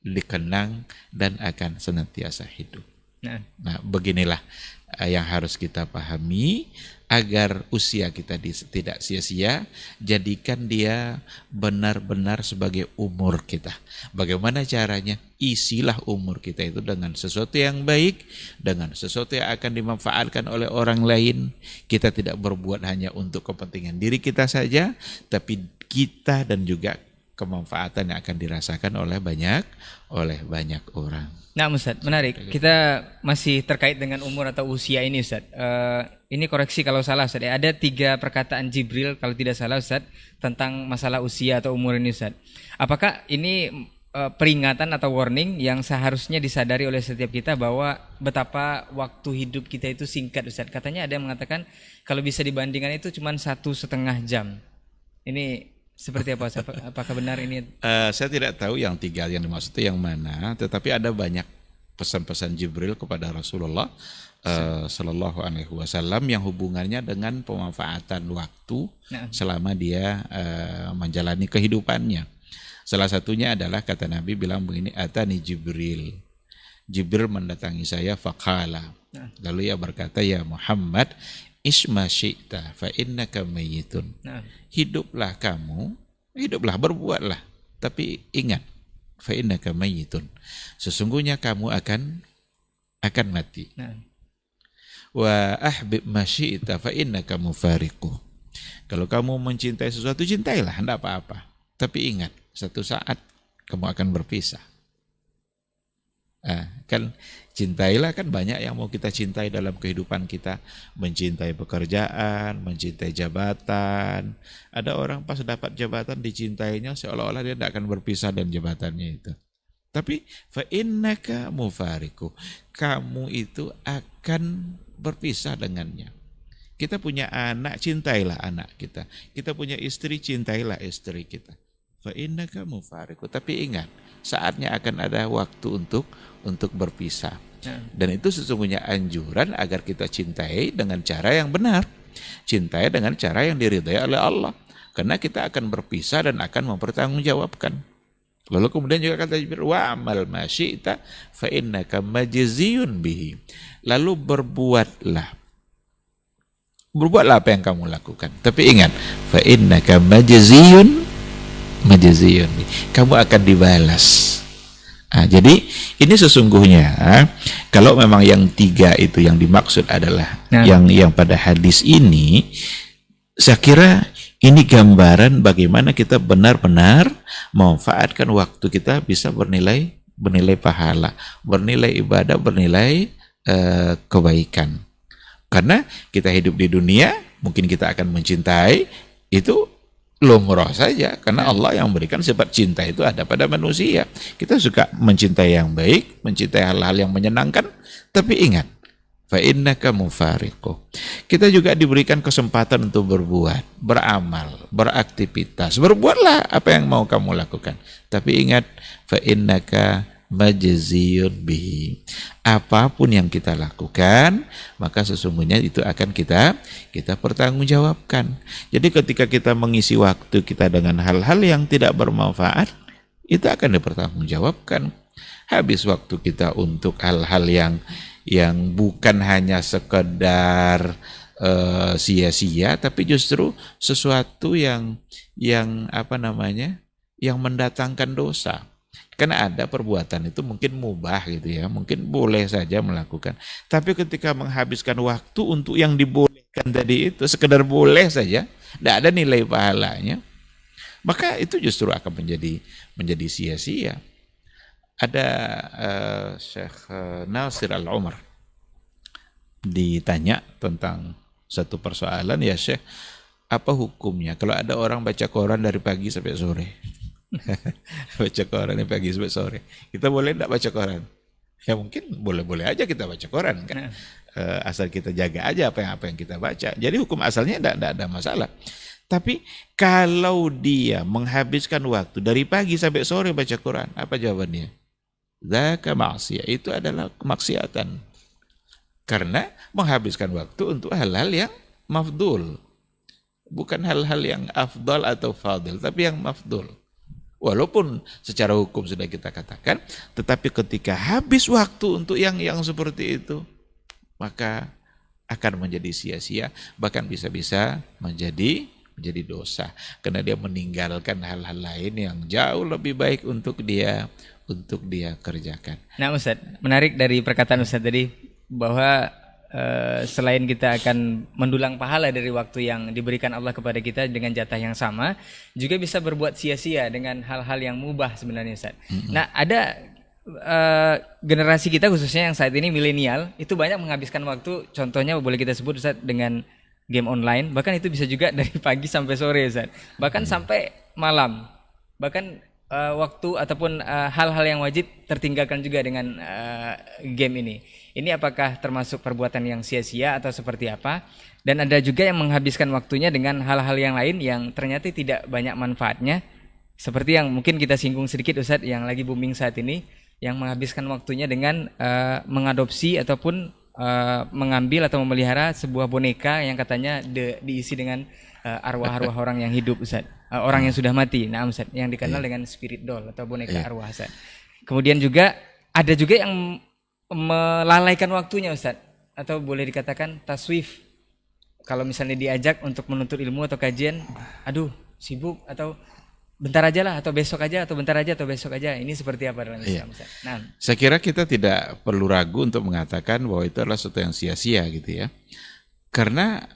dikenang dan akan senantiasa hidup. Nah, beginilah yang harus kita pahami agar usia kita tidak sia-sia. Jadikan dia benar-benar sebagai umur kita. Bagaimana caranya? Isilah umur kita itu dengan sesuatu yang baik, dengan sesuatu yang akan dimanfaatkan oleh orang lain. Kita tidak berbuat hanya untuk kepentingan diri kita saja, tapi kita dan juga kemanfaatan yang akan dirasakan oleh banyak orang. Nah, Ustaz, menarik. Kita masih terkait dengan umur atau usia ini, Ustaz. Ini koreksi kalau salah, Ustaz. Ada 3 perkataan Jibril kalau tidak salah, Ustaz, tentang masalah usia atau umur ini, Ustaz. Apakah ini peringatan atau warning yang seharusnya disadari oleh setiap kita bahwa betapa waktu hidup kita itu singkat, Ustaz? Katanya ada yang mengatakan kalau bisa dibandingkan itu cuma 1,5 jam. Ini seperti apa? Apakah benar ini? Saya tidak tahu yang 3 yang dimaksud itu yang mana, tetapi ada banyak pesan-pesan Jibril kepada Rasulullah Sallallahu Alaihi Wasallam yang hubungannya dengan pemanfaatan waktu selama dia menjalani kehidupannya. Salah satunya adalah kata Nabi bilang begini, atani Jibril. Jibril mendatangi saya faqala. Lalu ia berkata, ya Muhammad, isma syi'ta fa innaka mayyitun. Hiduplah kamu, berbuatlah, tapi ingat, fa innaka mayyitun. Sesungguhnya kamu akan mati. Wa ahbib ma syi'ta fa innaka mufariquh. Kalau kamu mencintai sesuatu, cintailah, enggak apa-apa. Tapi ingat, satu saat kamu akan berpisah. Kan cintailah, kan banyak yang mau kita cintai dalam kehidupan kita. Mencintai pekerjaan, mencintai jabatan. Ada orang pas dapat jabatan dicintainya seolah-olah dia tidak akan berpisah dengan jabatannya itu. Tapi fa innaka mufariku, kamu itu akan berpisah dengannya. Kita punya anak, cintailah anak kita. Kita punya istri, cintailah istri kita. Fa innaka mufariku. Tapi ingat, saatnya akan ada waktu untuk berpisah. Dan itu sesungguhnya anjuran agar kita cintai dengan cara yang benar. Cintai dengan cara yang diridhai oleh Allah. Karena kita akan berpisah dan akan mempertanggungjawabkan. Lalu kemudian juga kata Jibril, wa amal ma syi'ta fa innaka majziyun bihi. Lalu berbuatlah apa yang kamu lakukan. Tapi ingat, fa innaka majziyun bihi. Kamu akan dibalas. Jadi ini sesungguhnya kalau memang yang tiga itu yang dimaksud adalah yang pada hadis ini, saya kira ini gambaran bagaimana kita benar-benar memanfaatkan waktu kita bisa bernilai pahala, bernilai ibadah, bernilai kebaikan. Karena kita hidup di dunia, mungkin kita akan mencintai itu lumrah saja, karena Allah yang memberikan sifat cinta itu ada pada manusia. Kita suka mencintai yang baik, mencintai hal-hal yang menyenangkan, tapi ingat, fa innaka mufariqu. Kita juga diberikan kesempatan untuk berbuat, beramal, beraktivitas. Berbuatlah apa yang mau kamu lakukan. Tapi ingat, fa innaka majziyun bihi. Apapun yang kita lakukan, maka sesungguhnya itu akan kita pertanggungjawabkan. Jadi ketika kita mengisi waktu kita dengan hal-hal yang tidak bermanfaat, itu akan dipertanggungjawabkan. Habis waktu kita untuk hal-hal yang bukan hanya sekedar sia-sia, tapi justru sesuatu yang mendatangkan dosa. Karena ada perbuatan itu mungkin mubah gitu ya, mungkin boleh saja melakukan. Tapi ketika menghabiskan waktu untuk yang dibolehkan tadi itu, sekedar boleh saja, tidak ada nilai pahalanya, maka itu justru akan menjadi sia-sia. Ada Syekh Nasir Al-Umar ditanya tentang satu persoalan, ya Syekh, apa hukumnya kalau ada orang baca koran dari pagi sampai sore? Baca koran dari pagi sampai sore, kita boleh tidak baca koran? Ya mungkin boleh-boleh aja kita baca koran kan, asal kita jaga aja apa yang kita baca. Jadi hukum asalnya tidak ada masalah. Tapi kalau dia menghabiskan waktu dari pagi sampai sore baca Quran, apa jawabannya? Dzaka ma'siyah, itu adalah kemaksiatan. Karena menghabiskan waktu untuk hal-hal yang mafdul. Bukan hal-hal yang afdal atau fadil, tapi yang mafdul. Walaupun secara hukum sudah kita katakan, tetapi ketika habis waktu untuk yang seperti itu, maka akan menjadi sia-sia, bahkan bisa-bisa menjadi dosa. Karena dia meninggalkan hal-hal lain yang jauh lebih baik untuk dia kerjakan. Nah Ustaz, menarik dari perkataan Ustaz tadi bahwa selain kita akan mendulang pahala dari waktu yang diberikan Allah kepada kita dengan jatah yang sama, juga bisa berbuat sia-sia dengan hal-hal yang mubah sebenarnya Ustaz. Nah ada generasi kita khususnya yang saat ini milenial itu banyak menghabiskan waktu, contohnya boleh kita sebut Ustaz dengan game online, bahkan itu bisa juga dari pagi sampai sore Ustaz, bahkan sampai malam, bahkan waktu ataupun hal-hal yang wajib tertinggalkan juga dengan game ini. Ini apakah termasuk perbuatan yang sia-sia atau seperti apa? Dan ada juga yang menghabiskan waktunya dengan hal-hal yang lain yang ternyata tidak banyak manfaatnya. Seperti yang mungkin kita singgung sedikit Ustadz, yang lagi booming saat ini, yang menghabiskan waktunya dengan mengadopsi ataupun mengambil atau memelihara sebuah boneka yang katanya diisi dengan arwah-arwah orang yang hidup Ustadz. Orang yang sudah mati, nah Ustadz, yang dikenal dengan spirit doll atau boneka arwah Ustadz. Kemudian juga ada juga yang melalaikan waktunya Ustadz, atau boleh dikatakan taswif. Kalau misalnya diajak untuk menuntut ilmu atau kajian, aduh sibuk, atau bentar aja lah, atau besok aja, atau bentar aja, atau besok aja. Ini seperti apa dalam Islam Ustadz? Nah, saya kira kita tidak perlu ragu untuk mengatakan bahwa itu adalah sesuatu yang sia-sia gitu ya. Karena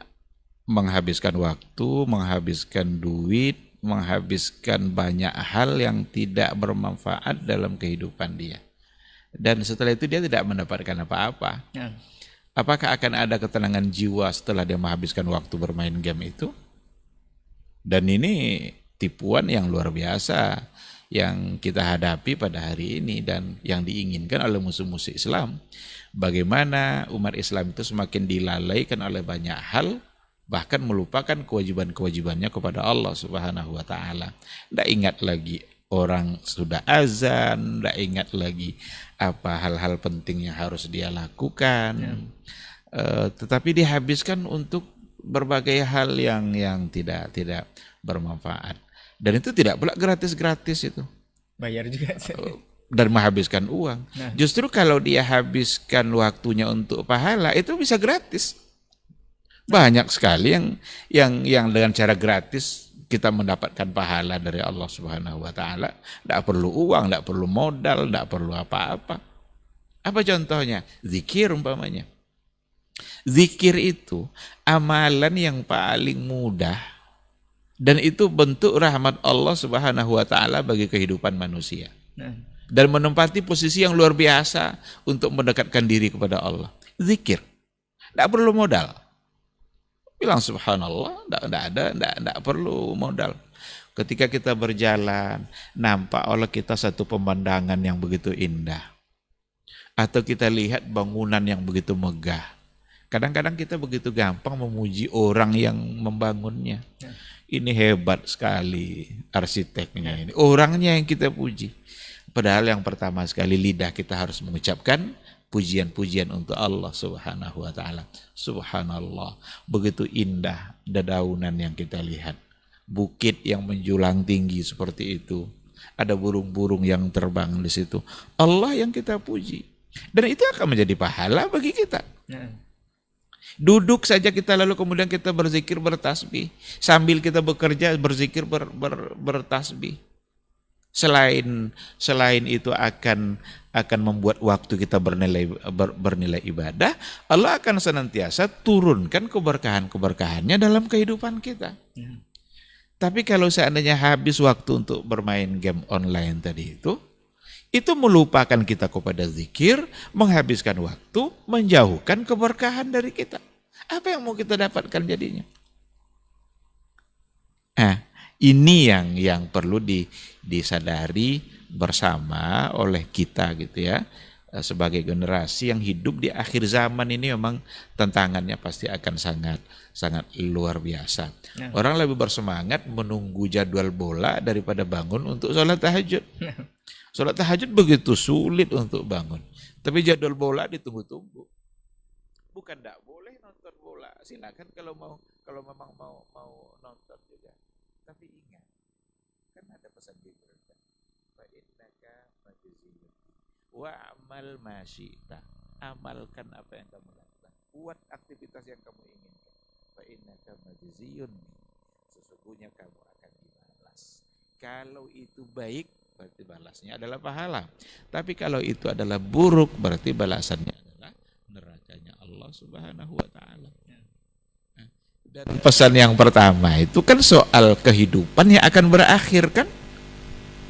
menghabiskan waktu, menghabiskan duit, menghabiskan banyak hal yang tidak bermanfaat dalam kehidupan dia. Dan setelah itu dia tidak mendapatkan apa-apa. Ya. Apakah akan ada ketenangan jiwa setelah dia menghabiskan waktu bermain game itu? Dan ini tipuan yang luar biasa yang kita hadapi pada hari ini dan yang diinginkan oleh musuh-musuh Islam. Bagaimana umat Islam itu semakin dilalaikan oleh banyak hal, bahkan melupakan kewajiban-kewajibannya kepada Allah Subhanahu wa taala. Tidak ingat lagi orang sudah azan, tidak ingat lagi apa hal-hal penting yang harus dia lakukan. Ya. Tetapi dihabiskan untuk berbagai hal yang tidak bermanfaat. Dan itu tidak pula gratis-gratis itu. Bayar juga. Dan menghabiskan uang. Nah. Justru kalau dia habiskan waktunya untuk pahala, itu bisa gratis. Banyak sekali yang dengan cara gratis kita mendapatkan pahala dari Allah Subhanahu wa taala. Tidak perlu uang, tidak perlu modal, tidak perlu apa-apa. Apa contohnya? Zikir umpamanya. Zikir itu amalan yang paling mudah. Dan itu bentuk rahmat Allah Subhanahu wa taala bagi kehidupan manusia. Dan menempati posisi yang luar biasa untuk mendekatkan diri kepada Allah. Zikir. Tidak perlu modal. Bilang subhanallah, tidak perlu modal. Ketika kita berjalan, nampak oleh kita satu pemandangan yang begitu indah. Atau kita lihat bangunan yang begitu megah. Kadang-kadang kita begitu gampang memuji orang yang membangunnya. Ini hebat sekali arsiteknya ini. Orangnya yang kita puji. Padahal yang pertama sekali lidah kita harus mengucapkan pujian-pujian untuk Allah Subhanahu wa taala. Subhanallah, begitu indah dedaunan yang kita lihat. Bukit yang menjulang tinggi seperti itu. Ada burung-burung yang terbang di situ. Allah yang kita puji. Dan itu akan menjadi pahala bagi kita. Duduk saja kita lalu kemudian kita berzikir bertasbih. Sambil kita bekerja berzikir bertasbih. Selain itu akan membuat waktu kita bernilai ibadah, Allah akan senantiasa turunkan keberkahan-keberkahannya dalam kehidupan kita. Tapi kalau seandainya habis waktu untuk bermain game online tadi itu melupakan kita kepada zikir, menghabiskan waktu, menjauhkan keberkahan dari kita. Apa yang mau kita dapatkan jadinya? Ini yang perlu disadari bersama oleh kita gitu ya. Sebagai generasi yang hidup di akhir zaman ini memang tantangannya pasti akan sangat luar biasa. Orang lebih bersemangat menunggu jadwal bola daripada bangun untuk sholat tahajud. Sholat tahajud begitu sulit untuk bangun. Tapi jadwal bola ditunggu-tunggu. Bukan tidak boleh nonton bola. Silakan kalau memang mau nonton juga. Tapi ingat, kan ada pesan Jibril. Fa innaka majziyun wa amal ma syi'ta. Amalkan apa yang kamu lakukan. Buat aktivitas yang kamu inginkan. Fa innaka majziyun. Sesungguhnya kamu akan dibalas. Kalau itu baik, berarti balasnya adalah pahala. Tapi kalau itu adalah buruk, berarti balasannya adalah nerakanya Allah Subhanahu wa taala. Dan pesan yang pertama itu kan soal kehidupan yang akan berakhir kan.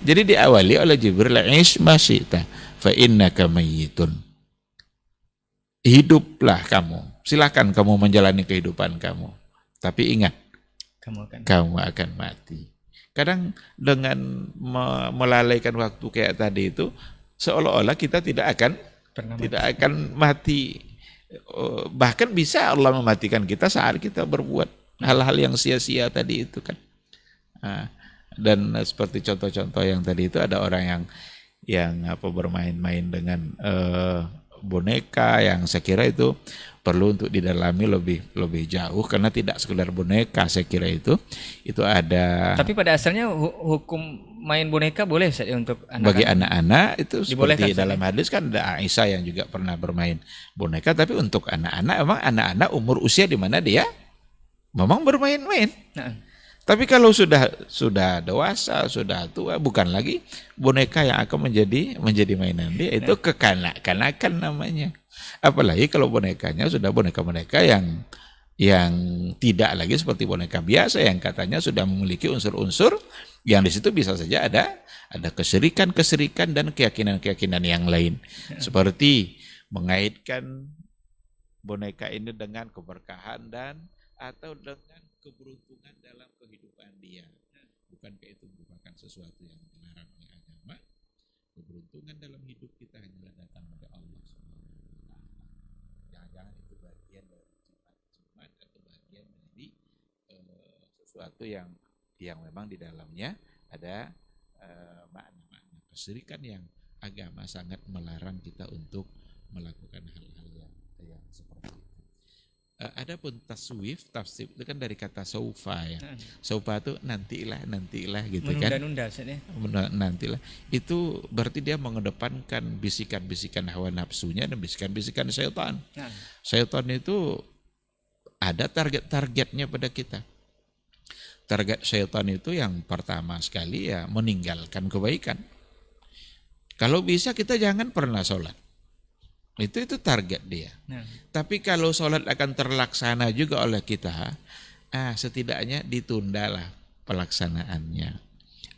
Jadi diawali oleh Jibril, "Ish ma syi'ta fa innaka mayyitun." Hiduplah kamu. Silakan kamu menjalani kehidupan kamu. Tapi ingat, kamu akan mati. Kadang dengan melalaikan waktu kayak tadi itu seolah-olah kita tidak akan mati. Bahkan bisa Allah mematikan kita saat kita berbuat hal-hal yang sia-sia tadi itu kan. Dan seperti contoh-contoh yang tadi itu ada orang yang bermain-main dengan boneka yang saya kira itu perlu untuk didalami lebih jauh karena tidak sekedar boneka, saya kira itu ada. Tapi pada asalnya hukum main boneka boleh saja untuk anak-anak. Bagi anak-anak itu seperti dalam hadis kan ada Aisyah yang juga pernah bermain boneka, tapi untuk anak-anak memang anak-anak umur usia di mana dia memang bermain-main. Tapi kalau sudah dewasa, sudah tua, bukan lagi boneka yang akan menjadi mainan dia, itu kekanak-kanakan namanya. Apalagi kalau bonekanya sudah boneka-boneka yang yang tidak lagi seperti boneka biasa yang katanya sudah memiliki unsur-unsur yang di situ bisa saja ada keserikan-keserikan dan keyakinan-keyakinan yang lain. Seperti mengaitkan boneka ini dengan keberkahan dan atau dengan keberuntungan dalam kehidupan dia. Bukankah itu merupakan sesuatu yang dilarang oleh agama? Keberuntungan dalam hidup kita hanyalah datang dari Allah Subhanahu wa taala. Jangan-jangan itu bagian dari jimat atau bagian dari sesuatu yang memang di dalamnya ada makna-makna kesirikan yang agama sangat melarang kita untuk melakukan hal-hal yang seperti itu. Adapun taswif, tafsir itu kan dari kata saufa ya. Saufa itu nantilah gitu kan. Menunda-nunda maksudnya. Nantilah. Itu berarti dia mengedepankan bisikan-bisikan hawa nafsunya dan bisikan-bisikan syaitan. Syaitan itu ada target-targetnya pada kita. Target syaitan itu yang pertama sekali ya meninggalkan kebaikan. Kalau bisa kita jangan pernah sholat. Itu target dia. Tapi kalau sholat akan terlaksana juga oleh kita, setidaknya ditundalah pelaksanaannya.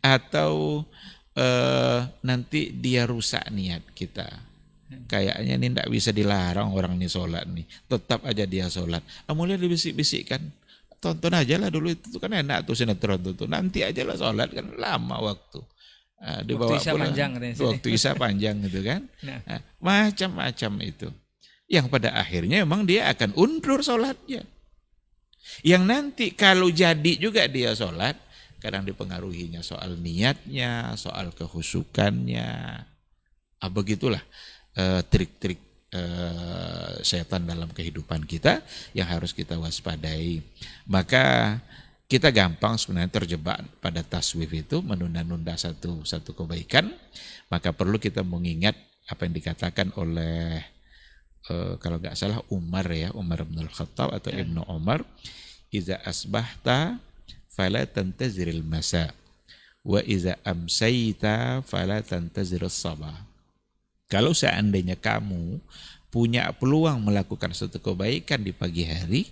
Atau nanti dia rusak niat kita. Kayaknya ini tidak bisa dilarang orang ini sholat nih. Tetap aja dia sholat. Mulai dibisik-bisikkan. Tonton aja lah dulu itu kan enak tuh sinetron tuh. Nanti aja lah sholat kan lama waktu. Dibawa waktu Isya panjang waktu Isya panjang gitu kan. Macam-macam itu. Yang pada akhirnya memang dia akan undur sholatnya. Yang nanti kalau jadi juga dia sholat, kadang dipengaruhinya soal niatnya, soal kehusukannya. Begitulah trik-trik setan dalam kehidupan kita yang harus kita waspadai. Maka kita gampang sebenarnya terjebak pada taswif itu, menunda-nunda satu kebaikan. Maka perlu kita mengingat apa yang dikatakan oleh kalau nggak salah Umar bin Al-Khattab atau Ibnu Umar, iza asbahta fala tantaziril masa wa iza amsayta fala tantaziril sabah. Kalau seandainya kamu punya peluang melakukan suatu kebaikan di pagi hari,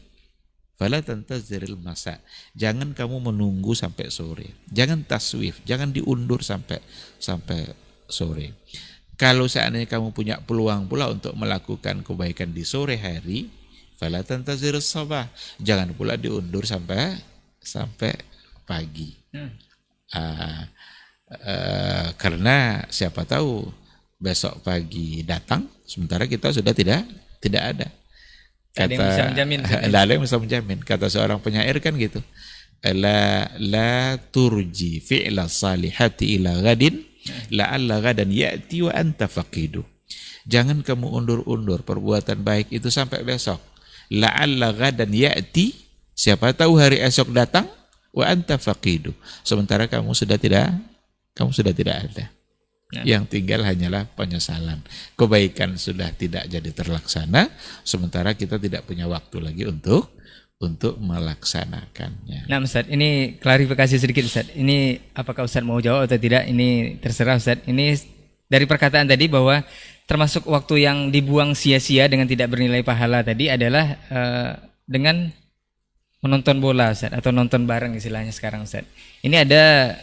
fala tantaziril masa. Jangan kamu menunggu sampai sore. Jangan taswif, jangan diundur sampai sore. Kalau seandainya kamu punya peluang pula untuk melakukan kebaikan di sore hari, fala tantaziril sabah. Jangan pula diundur sampai pagi. Karena siapa tahu besok pagi datang sementara kita sudah tidak ada. Kata, ada yang bisa menjamin. Kata seorang penyair kan gitu. La turji fi'la salihati ila gadin la'alla gadan ya'ti wa anta faqidu. Jangan kamu undur-undur perbuatan baik itu sampai besok. La'alla gadan ya'ti, siapa tahu hari esok datang, wa anta faqidu. Sementara kamu sudah tidak ada. Yang tinggal hanyalah penyesalan. Kebaikan sudah tidak jadi terlaksana, sementara kita tidak punya waktu lagi untuk melaksanakannya. Nah Ustaz, ini klarifikasi sedikit Ustaz. Ini apakah Ustaz mau jawab atau tidak? Ini terserah Ustaz. Ini dari perkataan tadi bahwa termasuk waktu yang dibuang sia-sia dengan tidak bernilai pahala tadi adalah dengan menonton bola Ustaz, atau nonton bareng istilahnya sekarang Ustaz. Ini ada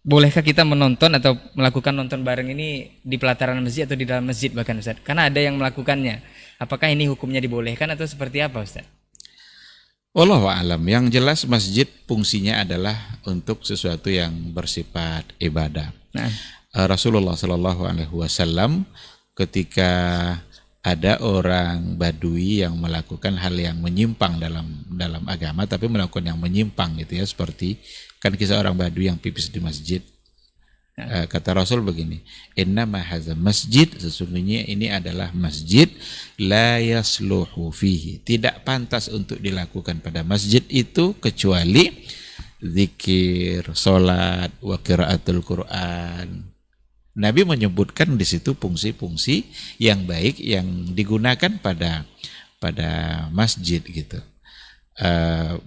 bolehkah kita menonton atau melakukan nonton bareng ini di pelataran masjid atau di dalam masjid bahkan Ustaz? Karena ada yang melakukannya. Apakah ini hukumnya dibolehkan atau seperti apa Ustaz? Wallahu a'lam. Yang jelas masjid fungsinya adalah untuk sesuatu yang bersifat ibadah. Rasulullah SAW ketika ada orang Badui yang melakukan hal yang menyimpang dalam agama, tapi melakukan yang menyimpang gitu ya, seperti kan kisah orang Badui yang pipis di masjid. Kata Rasul begini, innama hadza masjid, sesungguhnya ini adalah masjid, la yasluhu fihi, tidak pantas untuk dilakukan pada masjid itu kecuali zikir, salat, wa qiraatul Quran. Nabi menyebutkan di situ fungsi-fungsi yang baik yang digunakan pada masjid gitu.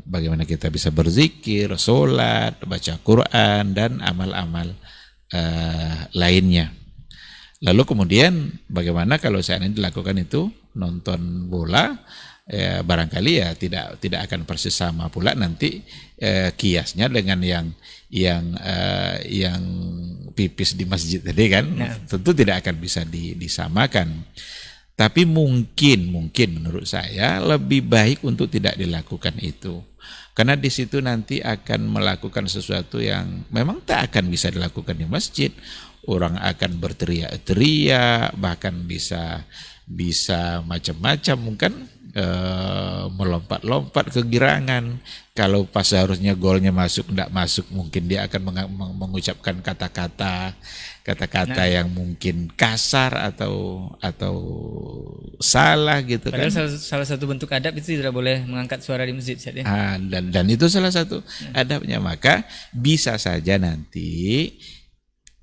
Bagaimana kita bisa berzikir, sholat, baca Quran, dan amal-amal lainnya. Lalu kemudian bagaimana kalau seandainya dilakukan itu nonton bola, barangkali ya tidak akan persis sama pula nanti kiasnya dengan yang pipis di masjid tadi kan. Tentu tidak akan bisa disamakan. Tapi mungkin menurut saya lebih baik untuk tidak dilakukan itu. Karena di situ nanti akan melakukan sesuatu yang memang tak akan bisa dilakukan di masjid. Orang akan berteriak-teriak, bahkan bisa macam-macam, mungkin melompat-lompat kegirangan. Kalau pas seharusnya golnya masuk, tidak masuk, mungkin dia akan mengucapkan kata-kata yang mungkin kasar atau salah gitu. Padahal kan. salah satu bentuk adab itu tidak boleh mengangkat suara di masjid, Ustaz, ya? Dan itu salah satu adabnya. Maka bisa saja nanti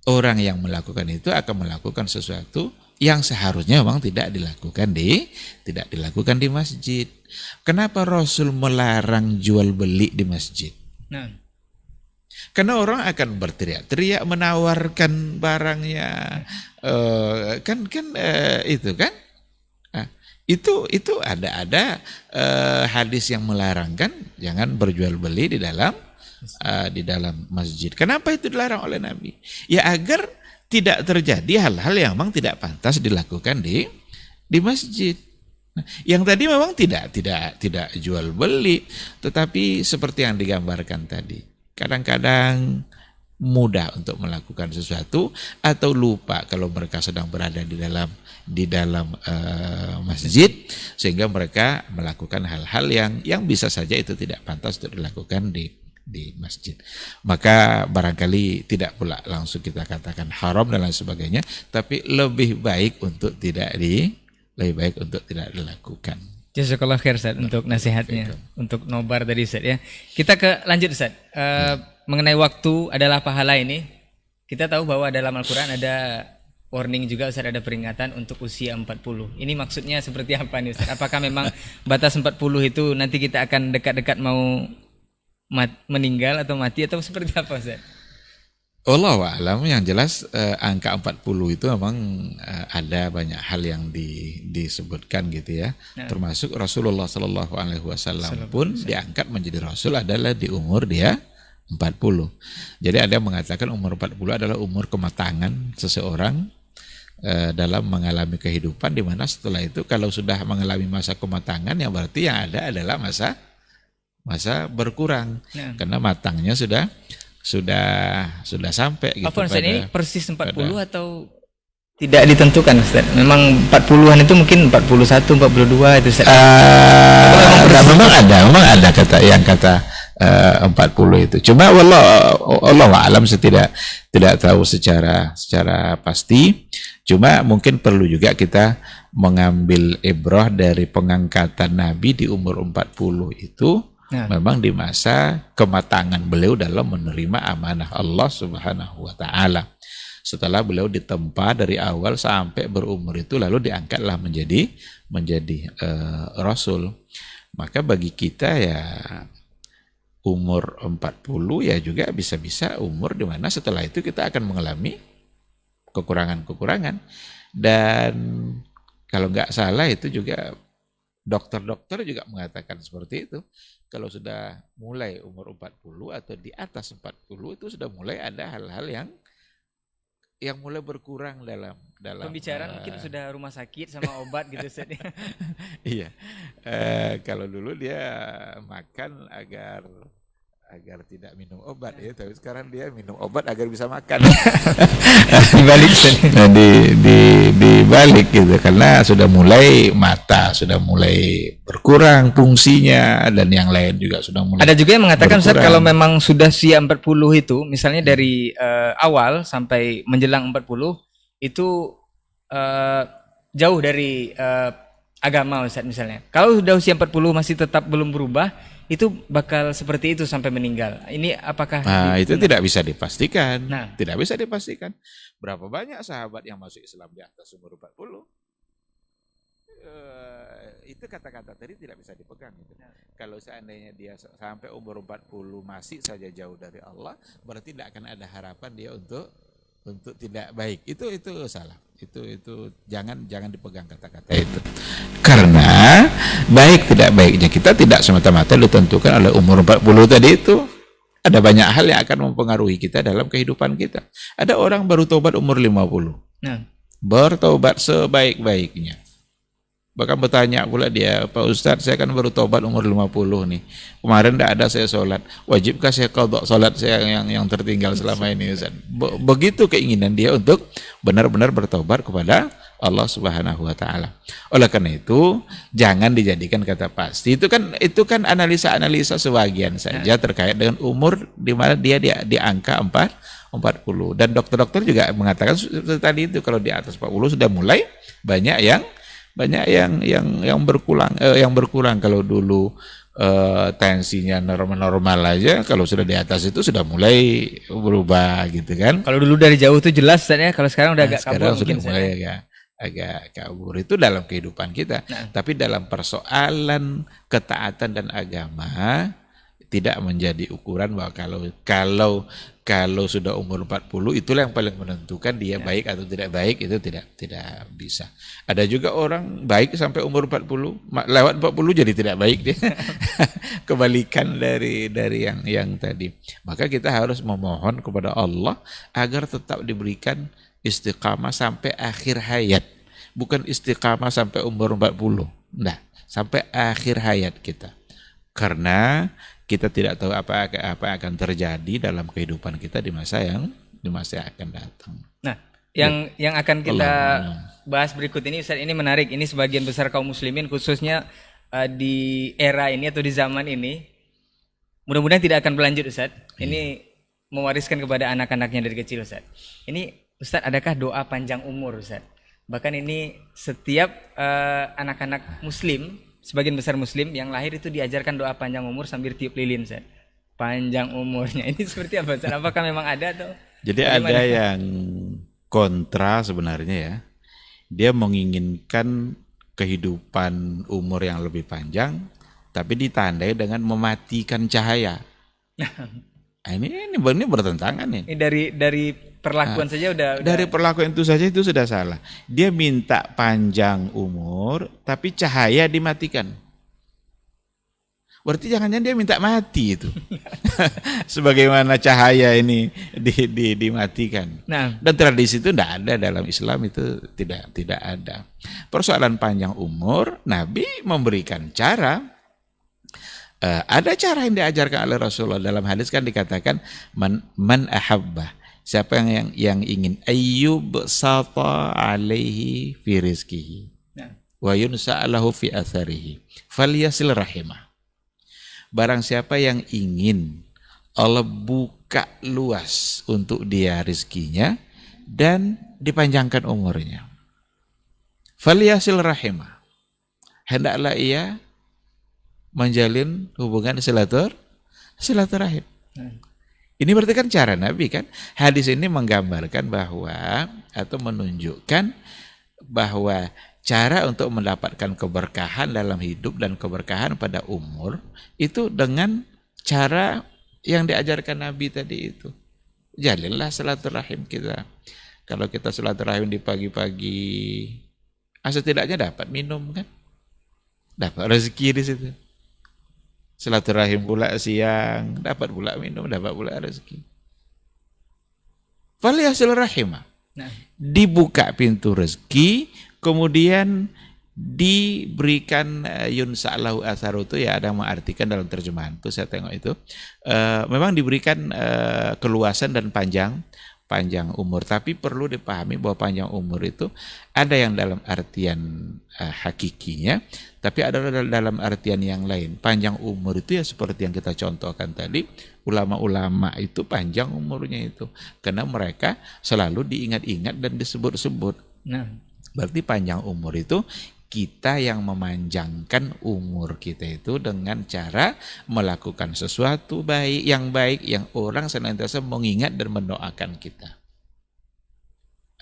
orang yang melakukan itu akan melakukan sesuatu yang seharusnya memang tidak dilakukan di masjid. Kenapa Rasul melarang jual beli di masjid? Karena orang akan berteriak-teriak menawarkan barangnya, itu kan? Nah, itu ada hadis yang melarang kan, jangan berjual beli di dalam masjid. Kenapa itu dilarang oleh Nabi? Ya agar tidak terjadi hal-hal yang memang tidak pantas dilakukan di masjid. Nah, yang tadi memang tidak jual beli, tetapi seperti yang digambarkan tadi, kadang-kadang mudah untuk melakukan sesuatu atau lupa kalau mereka sedang berada di dalam masjid, sehingga mereka melakukan hal-hal yang bisa saja itu tidak pantas untuk dilakukan di masjid. Maka barangkali tidak pula langsung kita katakan haram dan lain sebagainya, tapi lebih baik untuk tidak dilakukan. Jazakallah khair, Ustaz, untuk nasihatnya, untuk nobar tadi, Ustaz, ya. Kita lanjut, Ustaz. Mengenai waktu adalah pahala ini, kita tahu bahwa dalam Al-Quran ada warning juga, Ustaz, ada peringatan untuk usia 40. Ini maksudnya seperti apa nih, Ustaz? Apakah memang batas 40 itu nanti kita akan dekat-dekat mau meninggal atau mati, atau seperti apa, Ustaz? Wallahu a'lam, yang jelas angka 40 itu memang ada banyak hal yang disebutkan gitu ya. Termasuk Rasulullah Shallallahu Alaihi Wasallam pun diangkat menjadi Rasul adalah di umur dia 40. Jadi ada yang mengatakan umur 40 adalah umur kematangan seseorang dalam mengalami kehidupan, di mana setelah itu kalau sudah mengalami masa kematangan, yang berarti yang ada adalah masa berkurang, karena matangnya sudah sampai gitu. Apa Ustaz, ini persis 40 atau tidak ditentukan, Ustaz? Memang 40-an itu mungkin 41, 42 itu, Ustaz. Memang ada kata 40 itu. Cuma wallahu a'lam, saya tidak tahu secara pasti. Cuma mungkin perlu juga kita mengambil ibrah dari pengangkatan Nabi di umur 40 itu. Memang di masa kematangan beliau dalam menerima amanah Allah Subhanahu wa Ta'ala. Setelah beliau ditempa dari awal sampai berumur itu, lalu diangkatlah menjadi Rasul. Maka bagi kita ya umur 40 ya juga bisa-bisa umur di mana setelah itu kita akan mengalami kekurangan-kekurangan. Dan kalau nggak salah itu juga dokter-dokter juga mengatakan seperti itu. Kalau sudah mulai umur 40 atau di atas 40 itu sudah mulai ada hal-hal yang mulai berkurang dalam pembicaraan, mungkin sudah rumah sakit sama obat gitu, Ustaz. Iya. Kalau dulu dia makan agar tidak minum obat ya, tapi sekarang dia minum obat agar bisa makan. Dibalik, nah, dibalik gitu, karena sudah mulai mata sudah mulai berkurang fungsinya, dan yang lain juga sudah mulai. Ada juga yang mengatakan, Ustaz, kalau memang sudah usia 40 itu, misalnya dari awal sampai menjelang 40 itu jauh dari agama, Ustaz, misalnya. Kalau sudah usia 40 masih tetap belum berubah, itu bakal seperti itu sampai meninggal. Ini apakah itu tidak bisa dipastikan. Tidak bisa dipastikan. Berapa banyak sahabat yang masuk Islam di atas umur 40? Itu kata-kata tadi tidak bisa dipegang gitu. Kalau seandainya dia sampai umur 40 masih saja jauh dari Allah, berarti tidak akan ada harapan dia untuk tidak baik. Itu salah. Itu jangan dipegang kata-kata itu. baik tidak baiknya kita tidak semata-mata ditentukan oleh umur 40 tadi itu. Ada banyak hal yang akan mempengaruhi kita dalam kehidupan kita. Ada orang baru tobat umur 50. Nah, Bertobat sebaik-baiknya. Bahkan bertanya pula dia, Pak Ustadz, saya kan baru tobat umur 50 nih. Kemarin tidak ada saya sholat. Wajibkah saya qadha sholat saya yang tertinggal selama ini, Ustadz? Begitu keinginan dia untuk benar-benar bertobat kepada Allah Subhanahu wa taala. Oleh karena itu, jangan dijadikan kata pasti. Itu kan analisa-analisa sebagian saja terkait dengan umur di mana dia di angka 40. Dan dokter-dokter juga mengatakan tadi itu kalau di atas 40 sudah mulai banyak yang berkurang kalau dulu tensinya normal aja, kalau sudah di atas itu sudah mulai berubah gitu kan. Kalau dulu dari jauh tuh jelas ya, kalau sekarang udah agak kabur Sekarang sudah mungkin. mulai agak kabur. Itu dalam kehidupan kita. Tapi dalam persoalan ketaatan dan agama tidak menjadi ukuran bahwa kalau sudah umur 40 itulah yang paling menentukan dia baik atau tidak baik, itu tidak bisa. Ada juga orang baik sampai umur 40, lewat 40 jadi tidak baik dia. Kebalikan dari yang tadi. Maka kita harus memohon kepada Allah agar tetap diberikan istiqamah sampai akhir hayat. Bukan istiqamah sampai umur 40. Nah, sampai akhir hayat kita. Karena kita tidak tahu apa akan terjadi dalam kehidupan kita di masa yang akan datang. Nah, yang akan kita bahas berikut ini, Ustaz, ini menarik. Ini sebagian besar kaum muslimin khususnya di era ini atau di zaman ini, mudah-mudahan tidak akan berlanjut, Ustaz. Ini mewariskan kepada anak-anaknya dari kecil, Ustaz. Ini, Ustaz, adakah doa panjang umur, Ustaz? Bahkan ini setiap anak-anak muslim, sebagian besar muslim yang lahir itu diajarkan doa panjang umur sambil tiup lilin, Ustaz. Panjang umurnya. Ini seperti apa, Ustaz? Apakah memang ada atau? Jadi ada yang kontra sebenarnya ya. Dia menginginkan kehidupan umur yang lebih panjang, tapi ditandai dengan mematikan cahaya. Nah, ini bertentangan nih. Ini dari perlakuan saja udah dari perlakuan itu saja itu sudah salah. Dia minta panjang umur tapi cahaya dimatikan. Berarti jangan-jangan dia minta mati itu. Sebagaimana cahaya ini dimatikan. Nah, dan tradisi itu tidak ada dalam Islam, itu tidak ada. Persoalan panjang umur, Nabi memberikan cara. Ada cara yang diajarkan oleh Rasulullah. Dalam hadis kan dikatakan man ahabba, siapa yang ingin ayyub sata alaihi fi rizkihi wa yunsa'alahu fi atharihi falyasil rahimah. Barang siapa yang ingin Allah buka luas untuk dia rizkinya dan dipanjangkan umurnya, falyasil rahimah, hendaklah ia menjalin hubungan silaturahim. Ini berarti kan cara Nabi kan. Hadis ini menggambarkan bahwa atau menunjukkan bahwa cara untuk mendapatkan keberkahan dalam hidup dan keberkahan pada umur itu dengan cara yang diajarkan Nabi tadi itu. Jalinlah silaturahim kita. Kalau kita silaturahim di pagi-pagi, setidaknya dapat minum kan, dapat rezeki di situ. Silaturahim pula siang, dapat pula minum, dapat pula rezeki. Falyasil rahimah. Dibuka pintu rezeki, kemudian diberikan yunsa'lahu atharu, itu ya ada yang mengartikan dalam terjemahan itu, saya tengok itu. Memang diberikan keluasan dan panjang umur, tapi perlu dipahami bahwa panjang umur itu ada yang dalam artian hakikinya, tapi ada dalam artian yang lain. Panjang umur itu ya seperti yang kita contohkan tadi, ulama-ulama itu panjang umurnya itu karena mereka selalu diingat-ingat dan disebut-sebut. Nah, berarti panjang umur itu kita yang memanjangkan umur kita itu dengan cara melakukan sesuatu yang baik yang orang senantiasa mengingat dan mendoakan kita.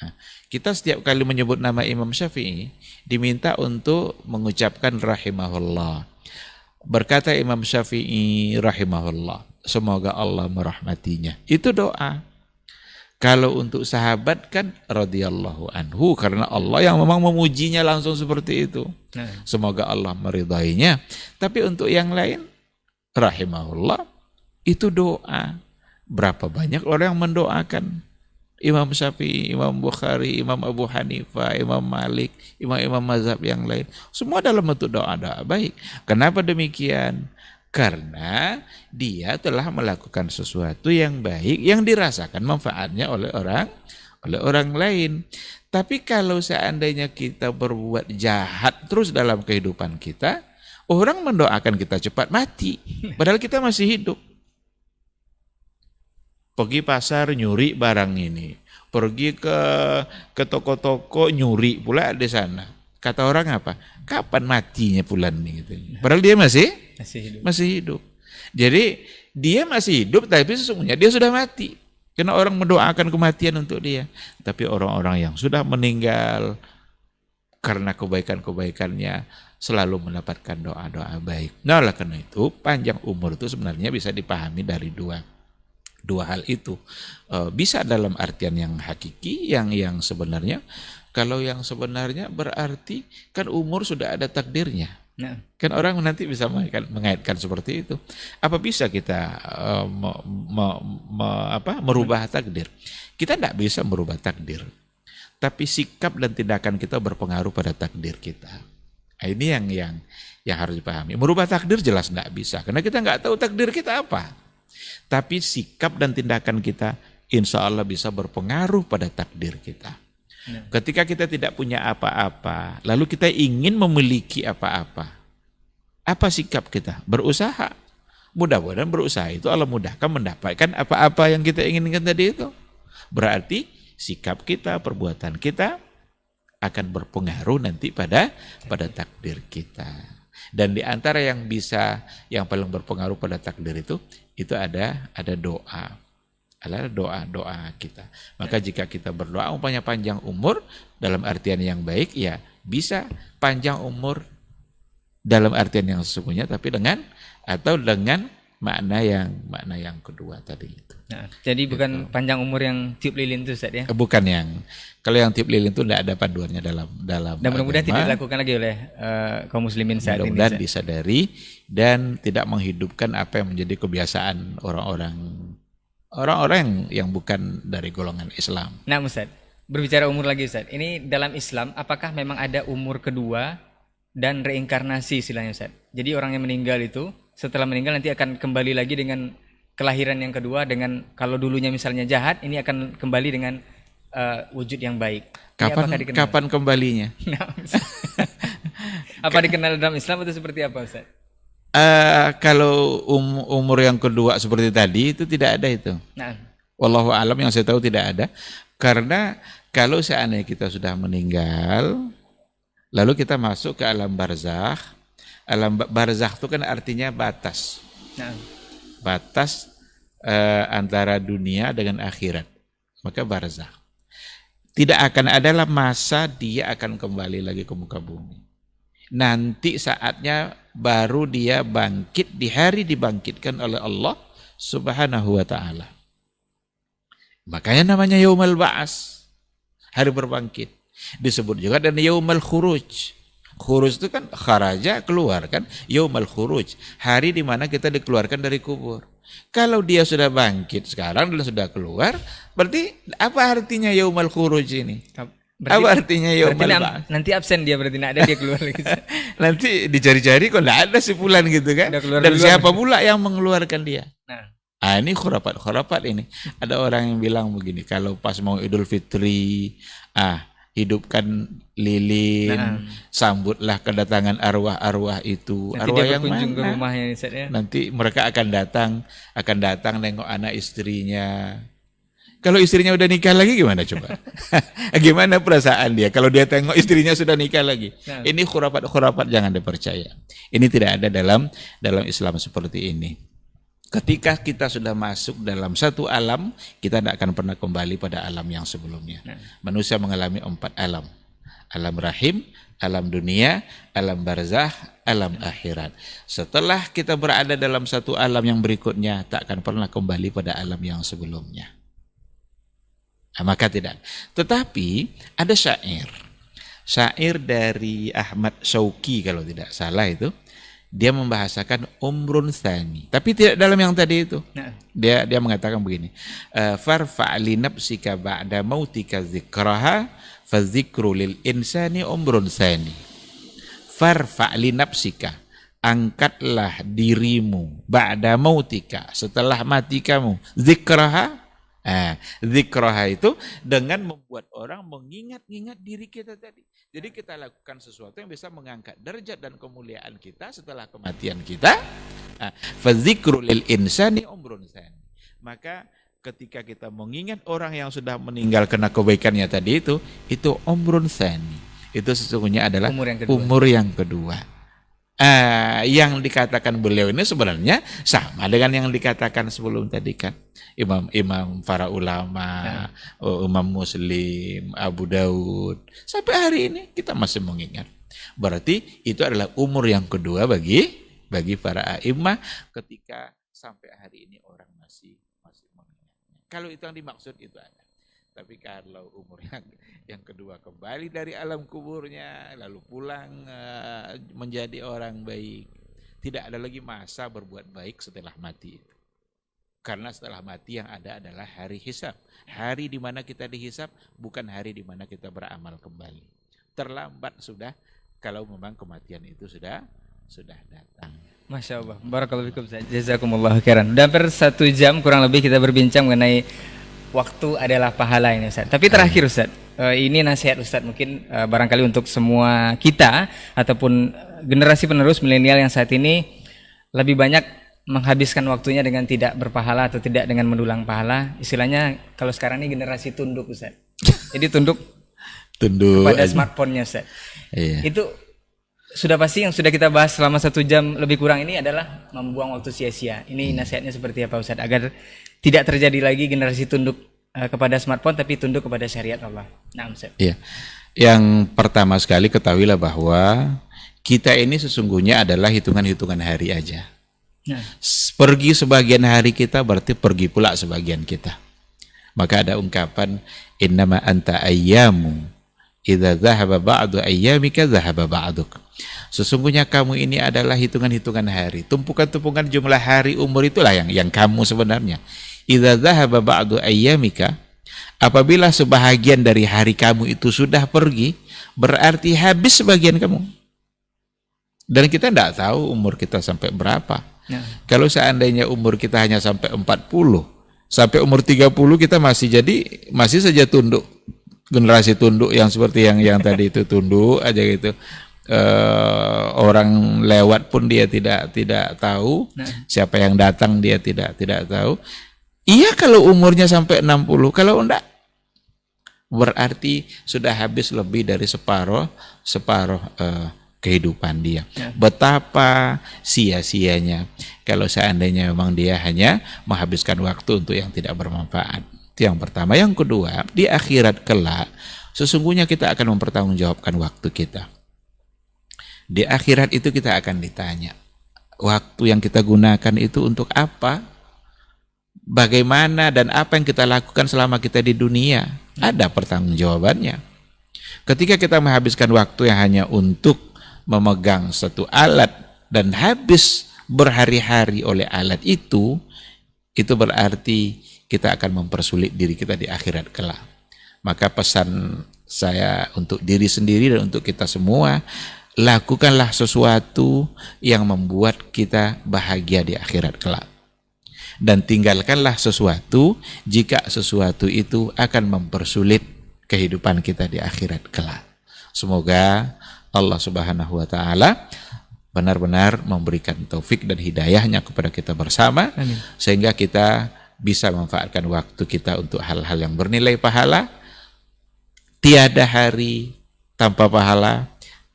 Nah, kita setiap kali menyebut nama Imam Syafi'i diminta untuk mengucapkan rahimahullah. Berkata Imam Syafi'i rahimahullah, semoga Allah merahmatinya. Itu doa. Kalau untuk sahabat kan radhiyallahu anhu, karena Allah yang memang memujinya langsung seperti itu. Semoga Allah meridainya. Tapi untuk yang lain, rahimahullah, itu doa. Berapa banyak orang yang mendoakan Imam Syafi'i, Imam Bukhari, Imam Abu Hanifah, Imam Malik, imam-imam mazhab yang lain. Semua dalam bentuk doa-doa baik. Kenapa demikian? Karena dia telah melakukan sesuatu yang baik yang dirasakan manfaatnya oleh orang lain. Tapi kalau seandainya kita berbuat jahat terus dalam kehidupan kita, orang mendoakan kita cepat mati, padahal kita masih hidup. Pergi pasar nyuri barang ini, pergi ke toko-toko nyuri pula di sana. Kata orang apa? Kapan matinya bulan ini? Gitu. Padahal dia masih hidup. Jadi dia masih hidup, tapi sesungguhnya dia sudah mati. Karena orang mendoakan kematian untuk dia. Tapi orang-orang yang sudah meninggal karena kebaikan-kebaikannya selalu mendapatkan doa-doa baik. Nah, oleh karena itu panjang umur itu sebenarnya bisa dipahami dari dua hal itu. Bisa dalam artian yang hakiki, yang sebenarnya. Kalau yang sebenarnya berarti kan umur sudah ada takdirnya. Kan orang nanti bisa mengaitkan seperti itu. Apa bisa kita merubah takdir? Kita tidak bisa merubah takdir. Tapi sikap dan tindakan kita berpengaruh pada takdir kita. Nah, ini yang harus dipahami. Merubah takdir jelas tidak bisa. Karena kita nggak tahu takdir kita apa. Tapi sikap dan tindakan kita insya Allah bisa berpengaruh pada takdir kita. Ketika kita tidak punya apa-apa, lalu kita ingin memiliki apa-apa. Apa sikap kita? Berusaha. Mudah-mudahan berusaha itu Allah mudahkan mendapatkan apa-apa yang kita inginkan tadi itu. Berarti sikap kita, perbuatan kita akan berpengaruh nanti pada takdir kita. Dan di antara yang paling berpengaruh pada takdir itu ada doa. Adalah doa kita. Maka jika kita berdoa umpamanya panjang umur dalam artian yang baik, ya bisa panjang umur dalam artian yang sesungguhnya, tapi dengan makna yang kedua tadi itu. Nah, jadi bukan panjang umur yang tiup lilin itu Ustaz ya? Bukan kalau yang tiup lilin itu tidak ada panduannya dalam. Dan mudah-mudahan tidak dilakukan lagi oleh kaum muslimin saat ini. Mudah-mudahan disadari dan tidak menghidupkan apa yang menjadi kebiasaan orang-orang yang bukan dari golongan Islam. Nah Ustaz, berbicara umur lagi Ustaz, ini dalam Islam apakah memang ada umur kedua dan reinkarnasi istilahnya Ustaz? Jadi orang yang meninggal itu setelah meninggal nanti akan kembali lagi dengan kelahiran yang kedua, dengan kalau dulunya misalnya jahat, ini akan kembali dengan wujud yang baik. Kapan kembalinya? Apa dikenal dalam Islam atau seperti apa Ustaz? Kalau umur yang kedua seperti tadi itu tidak ada itu. Wallahu alam, yang saya tahu tidak ada. Karena kalau seandainya kita sudah meninggal, lalu kita masuk ke alam barzakh. Alam barzakh itu kan artinya batas. Batas antara dunia dengan akhirat. Maka barzakh. Tidak akan adalah masa dia akan kembali lagi ke muka bumi. Nanti saatnya baru dia bangkit di hari dibangkitkan oleh Allah Subhanahu wa ta'ala. Makanya namanya Yaumul Ba'as, hari berbangkit. Disebut juga dan Yaumul Khuruj. Khuruj itu kan kharaja, keluar kan. Yaumul Khuruj, hari di mana kita dikeluarkan dari kubur. Kalau dia sudah bangkit sekarang dan sudah keluar, berarti apa artinya Yaumul Khuruj ini? Apa artinya Yaumul Ba'as? Nanti absen dia, berarti tidak ada dia keluar lagi. Nanti dicari-cari kok tidak ada si fulan gitu kan. Dan siapa pula yang mengeluarkan dia? Ini khurafat ini. Ada orang yang bilang begini, kalau pas mau Idul Fitri, hidupkan lilin, sambutlah kedatangan arwah-arwah itu. Nanti arwah dia yang berkunjung mana? ke rumahnya ya. Nanti mereka akan datang nengok anak istrinya. Kalau istrinya udah nikah lagi gimana coba? Gimana perasaan dia kalau dia tengok istrinya sudah nikah lagi? Ini khurafat jangan dipercaya. Ini tidak ada dalam Islam seperti ini. Ketika kita sudah masuk dalam satu alam, kita tidak akan pernah kembali pada alam yang sebelumnya. Manusia mengalami 4 alam. Alam rahim, alam dunia, alam barzakh, alam akhirat. Setelah kita berada dalam satu alam yang berikutnya, tak akan pernah kembali pada alam yang sebelumnya. Maka tidak. Tetapi ada syair dari Ahmad Syauqi kalau tidak salah itu, dia membahasakan umrun tsani, tapi tidak dalam yang tadi itu. Dia mengatakan begini, farfa' li nafsika ba'da mautika dzikraha fa dzikru lil insani umrun tsani. Farfa' li nafsika, angkatlah dirimu ba'da mautika, setelah mati kamu, dzikraha. Dzikraha itu dengan membuat orang mengingat-ingat diri kita tadi. Jadi kita lakukan sesuatu yang bisa mengangkat derajat dan kemuliaan kita setelah kematian kita. Fa dzikru lil insani umrun tsani. Maka ketika kita mengingat orang yang sudah meninggal karena kebaikannya tadi itu umrun tsani. Itu sesungguhnya adalah umur yang kedua. Yang dikatakan beliau ini sebenarnya sama dengan yang dikatakan sebelum tadi kan. Imam para ulama, Imam Muslim, Abu Daud. Sampai hari ini kita masih mengingat. Berarti itu adalah umur yang kedua bagi para a'immah ketika sampai hari ini orang masih mengingatnya. Kalau itu yang dimaksud itu ada. Tapi kalau umur yang kedua kembali dari alam kuburnya lalu pulang menjadi orang baik, tidak ada lagi masa berbuat baik setelah mati itu. Karena setelah mati yang ada adalah hari hisab. Hari di mana kita dihisab, bukan hari di mana kita beramal kembali. Terlambat sudah kalau memang kematian itu sudah datang. Masya Allah, barakallahu fikum, jazakumullah khairan. Udah hampir 1 jam kurang lebih kita berbincang mengenai waktu adalah pahala ini, Ustaz. Tapi terakhir, Ustaz, ini nasihat Ustaz mungkin barangkali untuk semua kita ataupun generasi penerus milenial yang saat ini lebih banyak menghabiskan waktunya dengan tidak berpahala atau tidak dengan mendulang pahala. Istilahnya kalau sekarang ini generasi tunduk, Ustaz. Jadi tunduk kepada smartphone-nya, Ustaz. Iya. Itu sudah pasti yang sudah kita bahas selama 1 jam lebih kurang ini adalah membuang waktu sia-sia. Ini nasihatnya seperti apa, Ustaz, agar tidak terjadi lagi generasi tunduk kepada smartphone tapi tunduk kepada syariat Allah. Nah, Ustaz. Iya. Yang pertama sekali ketahuilah bahwa kita ini sesungguhnya adalah hitungan-hitungan hari aja. Pergi sebagian hari kita berarti pergi pula sebagian kita. Maka ada ungkapan innama anta ayyamu idza dhahaba ba'du ayyamika dhahaba ba'duk. Sesungguhnya kamu ini adalah hitungan-hitungan hari. Tumpukan-tumpukan jumlah hari umur itulah yang kamu sebenarnya. Idza dhahaba ba'du ayyamika, apabila sebahagian dari hari kamu itu sudah pergi, berarti habis sebagian kamu. Dan kita tidak tahu umur kita sampai berapa. Kalau seandainya umur kita hanya sampai 40, sampai umur 30 kita masih saja tunduk, generasi tunduk yang seperti yang tadi itu, tunduk aja gitu. Orang lewat pun dia tidak tahu, siapa yang datang dia tidak tahu. Iya kalau umurnya sampai 60, kalau enggak berarti sudah habis lebih dari separuh kehidupan dia. Betapa sia-sianya kalau seandainya memang dia hanya menghabiskan waktu untuk yang tidak bermanfaat. Itu yang pertama. Yang kedua, di akhirat kelak sesungguhnya kita akan mempertanggungjawabkan waktu kita. Di akhirat itu kita akan ditanya, waktu yang kita gunakan itu untuk apa? Bagaimana dan apa yang kita lakukan selama kita di dunia? Ada pertanggungjawabannya. Ketika kita menghabiskan waktu yang hanya untuk memegang satu alat dan habis berhari-hari oleh alat itu berarti kita akan mempersulit diri kita di akhirat kelak. Maka pesan saya untuk diri sendiri dan untuk kita semua, lakukanlah sesuatu yang membuat kita bahagia di akhirat kelak. Dan tinggalkanlah sesuatu jika sesuatu itu akan mempersulit kehidupan kita di akhirat kelak. Semoga Allah Subhanahu wa taala benar-benar memberikan taufik dan hidayahnya kepada kita bersama. Amin. Sehingga kita bisa memanfaatkan waktu kita untuk hal-hal yang bernilai pahala. Tiada hari tanpa pahala,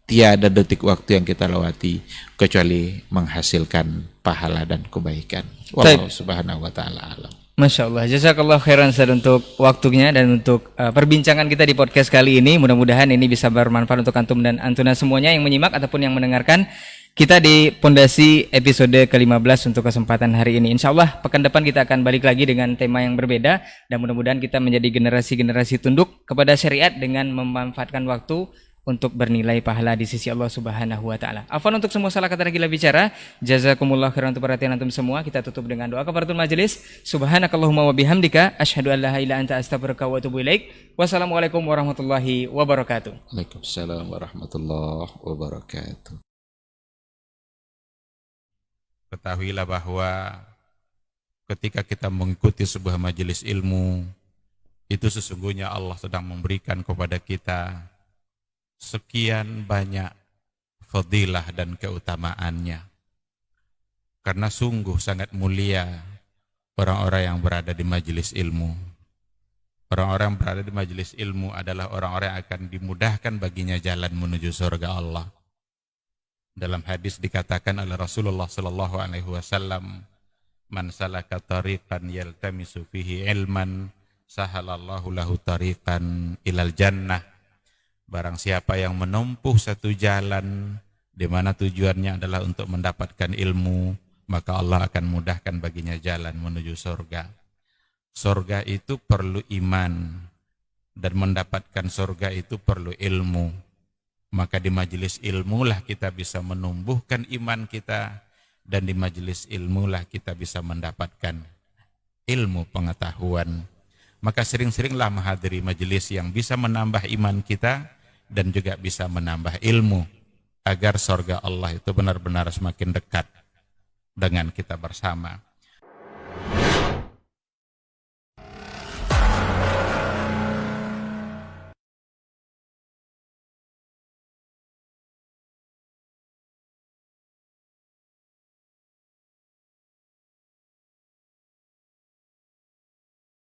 tiada detik waktu yang kita lewati kecuali menghasilkan pahala dan kebaikan. Wallahu subhanahu wa ta'ala alam. Masya Allah, jazakallah khairan Ustaz untuk waktunya dan untuk perbincangan kita di podcast kali ini. Mudah-mudahan ini bisa bermanfaat untuk antum dan antuna semuanya yang menyimak ataupun yang mendengarkan. Kita di Pondasi episode ke-15 untuk kesempatan hari ini. Insya Allah pekan depan kita akan balik lagi dengan tema yang berbeda. Dan mudah-mudahan kita menjadi generasi-generasi tunduk kepada syariat dengan memanfaatkan waktu untuk bernilai pahala di sisi Allah Subhanahu wa taala. Afwan untuk semua salah kata gila bicara. Jazakumullah khairan untuk perhatian antum semua. Kita tutup dengan doa kafaratul majelis. Subhanakallahumma wa bihamdika asyhadu an la ilaha illa anta astaghfiruka wa atubu ilaik. Wassalamualaikum warahmatullahi wabarakatuh. Waalaikumsalam warahmatullahi wabarakatuh. Ketahuilah bahwa ketika kita mengikuti sebuah majelis ilmu, itu sesungguhnya Allah sedang memberikan kepada kita sekian banyak fadilah dan keutamaannya. Karena sungguh sangat mulia orang-orang yang berada di majelis ilmu. Orang-orang yang berada di majelis ilmu adalah orang-orang yang akan dimudahkan baginya jalan menuju surga Allah. Dalam hadis dikatakan oleh Rasulullah sallallahu alaihi wasallam, "Man salaka tariqan yaltamisu fihi ilman, sahalallahu lahu tariqan ilal jannah." Barang siapa yang menempuh satu jalan di mana tujuannya adalah untuk mendapatkan ilmu, maka Allah akan mudahkan baginya jalan menuju surga. Surga itu perlu iman, dan mendapatkan surga itu perlu ilmu. Maka di majelis ilmulah kita bisa menumbuhkan iman kita, dan di majelis ilmulah kita bisa mendapatkan ilmu pengetahuan. Maka sering-seringlah menghadiri majelis yang bisa menambah iman kita dan juga bisa menambah ilmu, agar surga Allah itu benar-benar semakin dekat dengan kita bersama.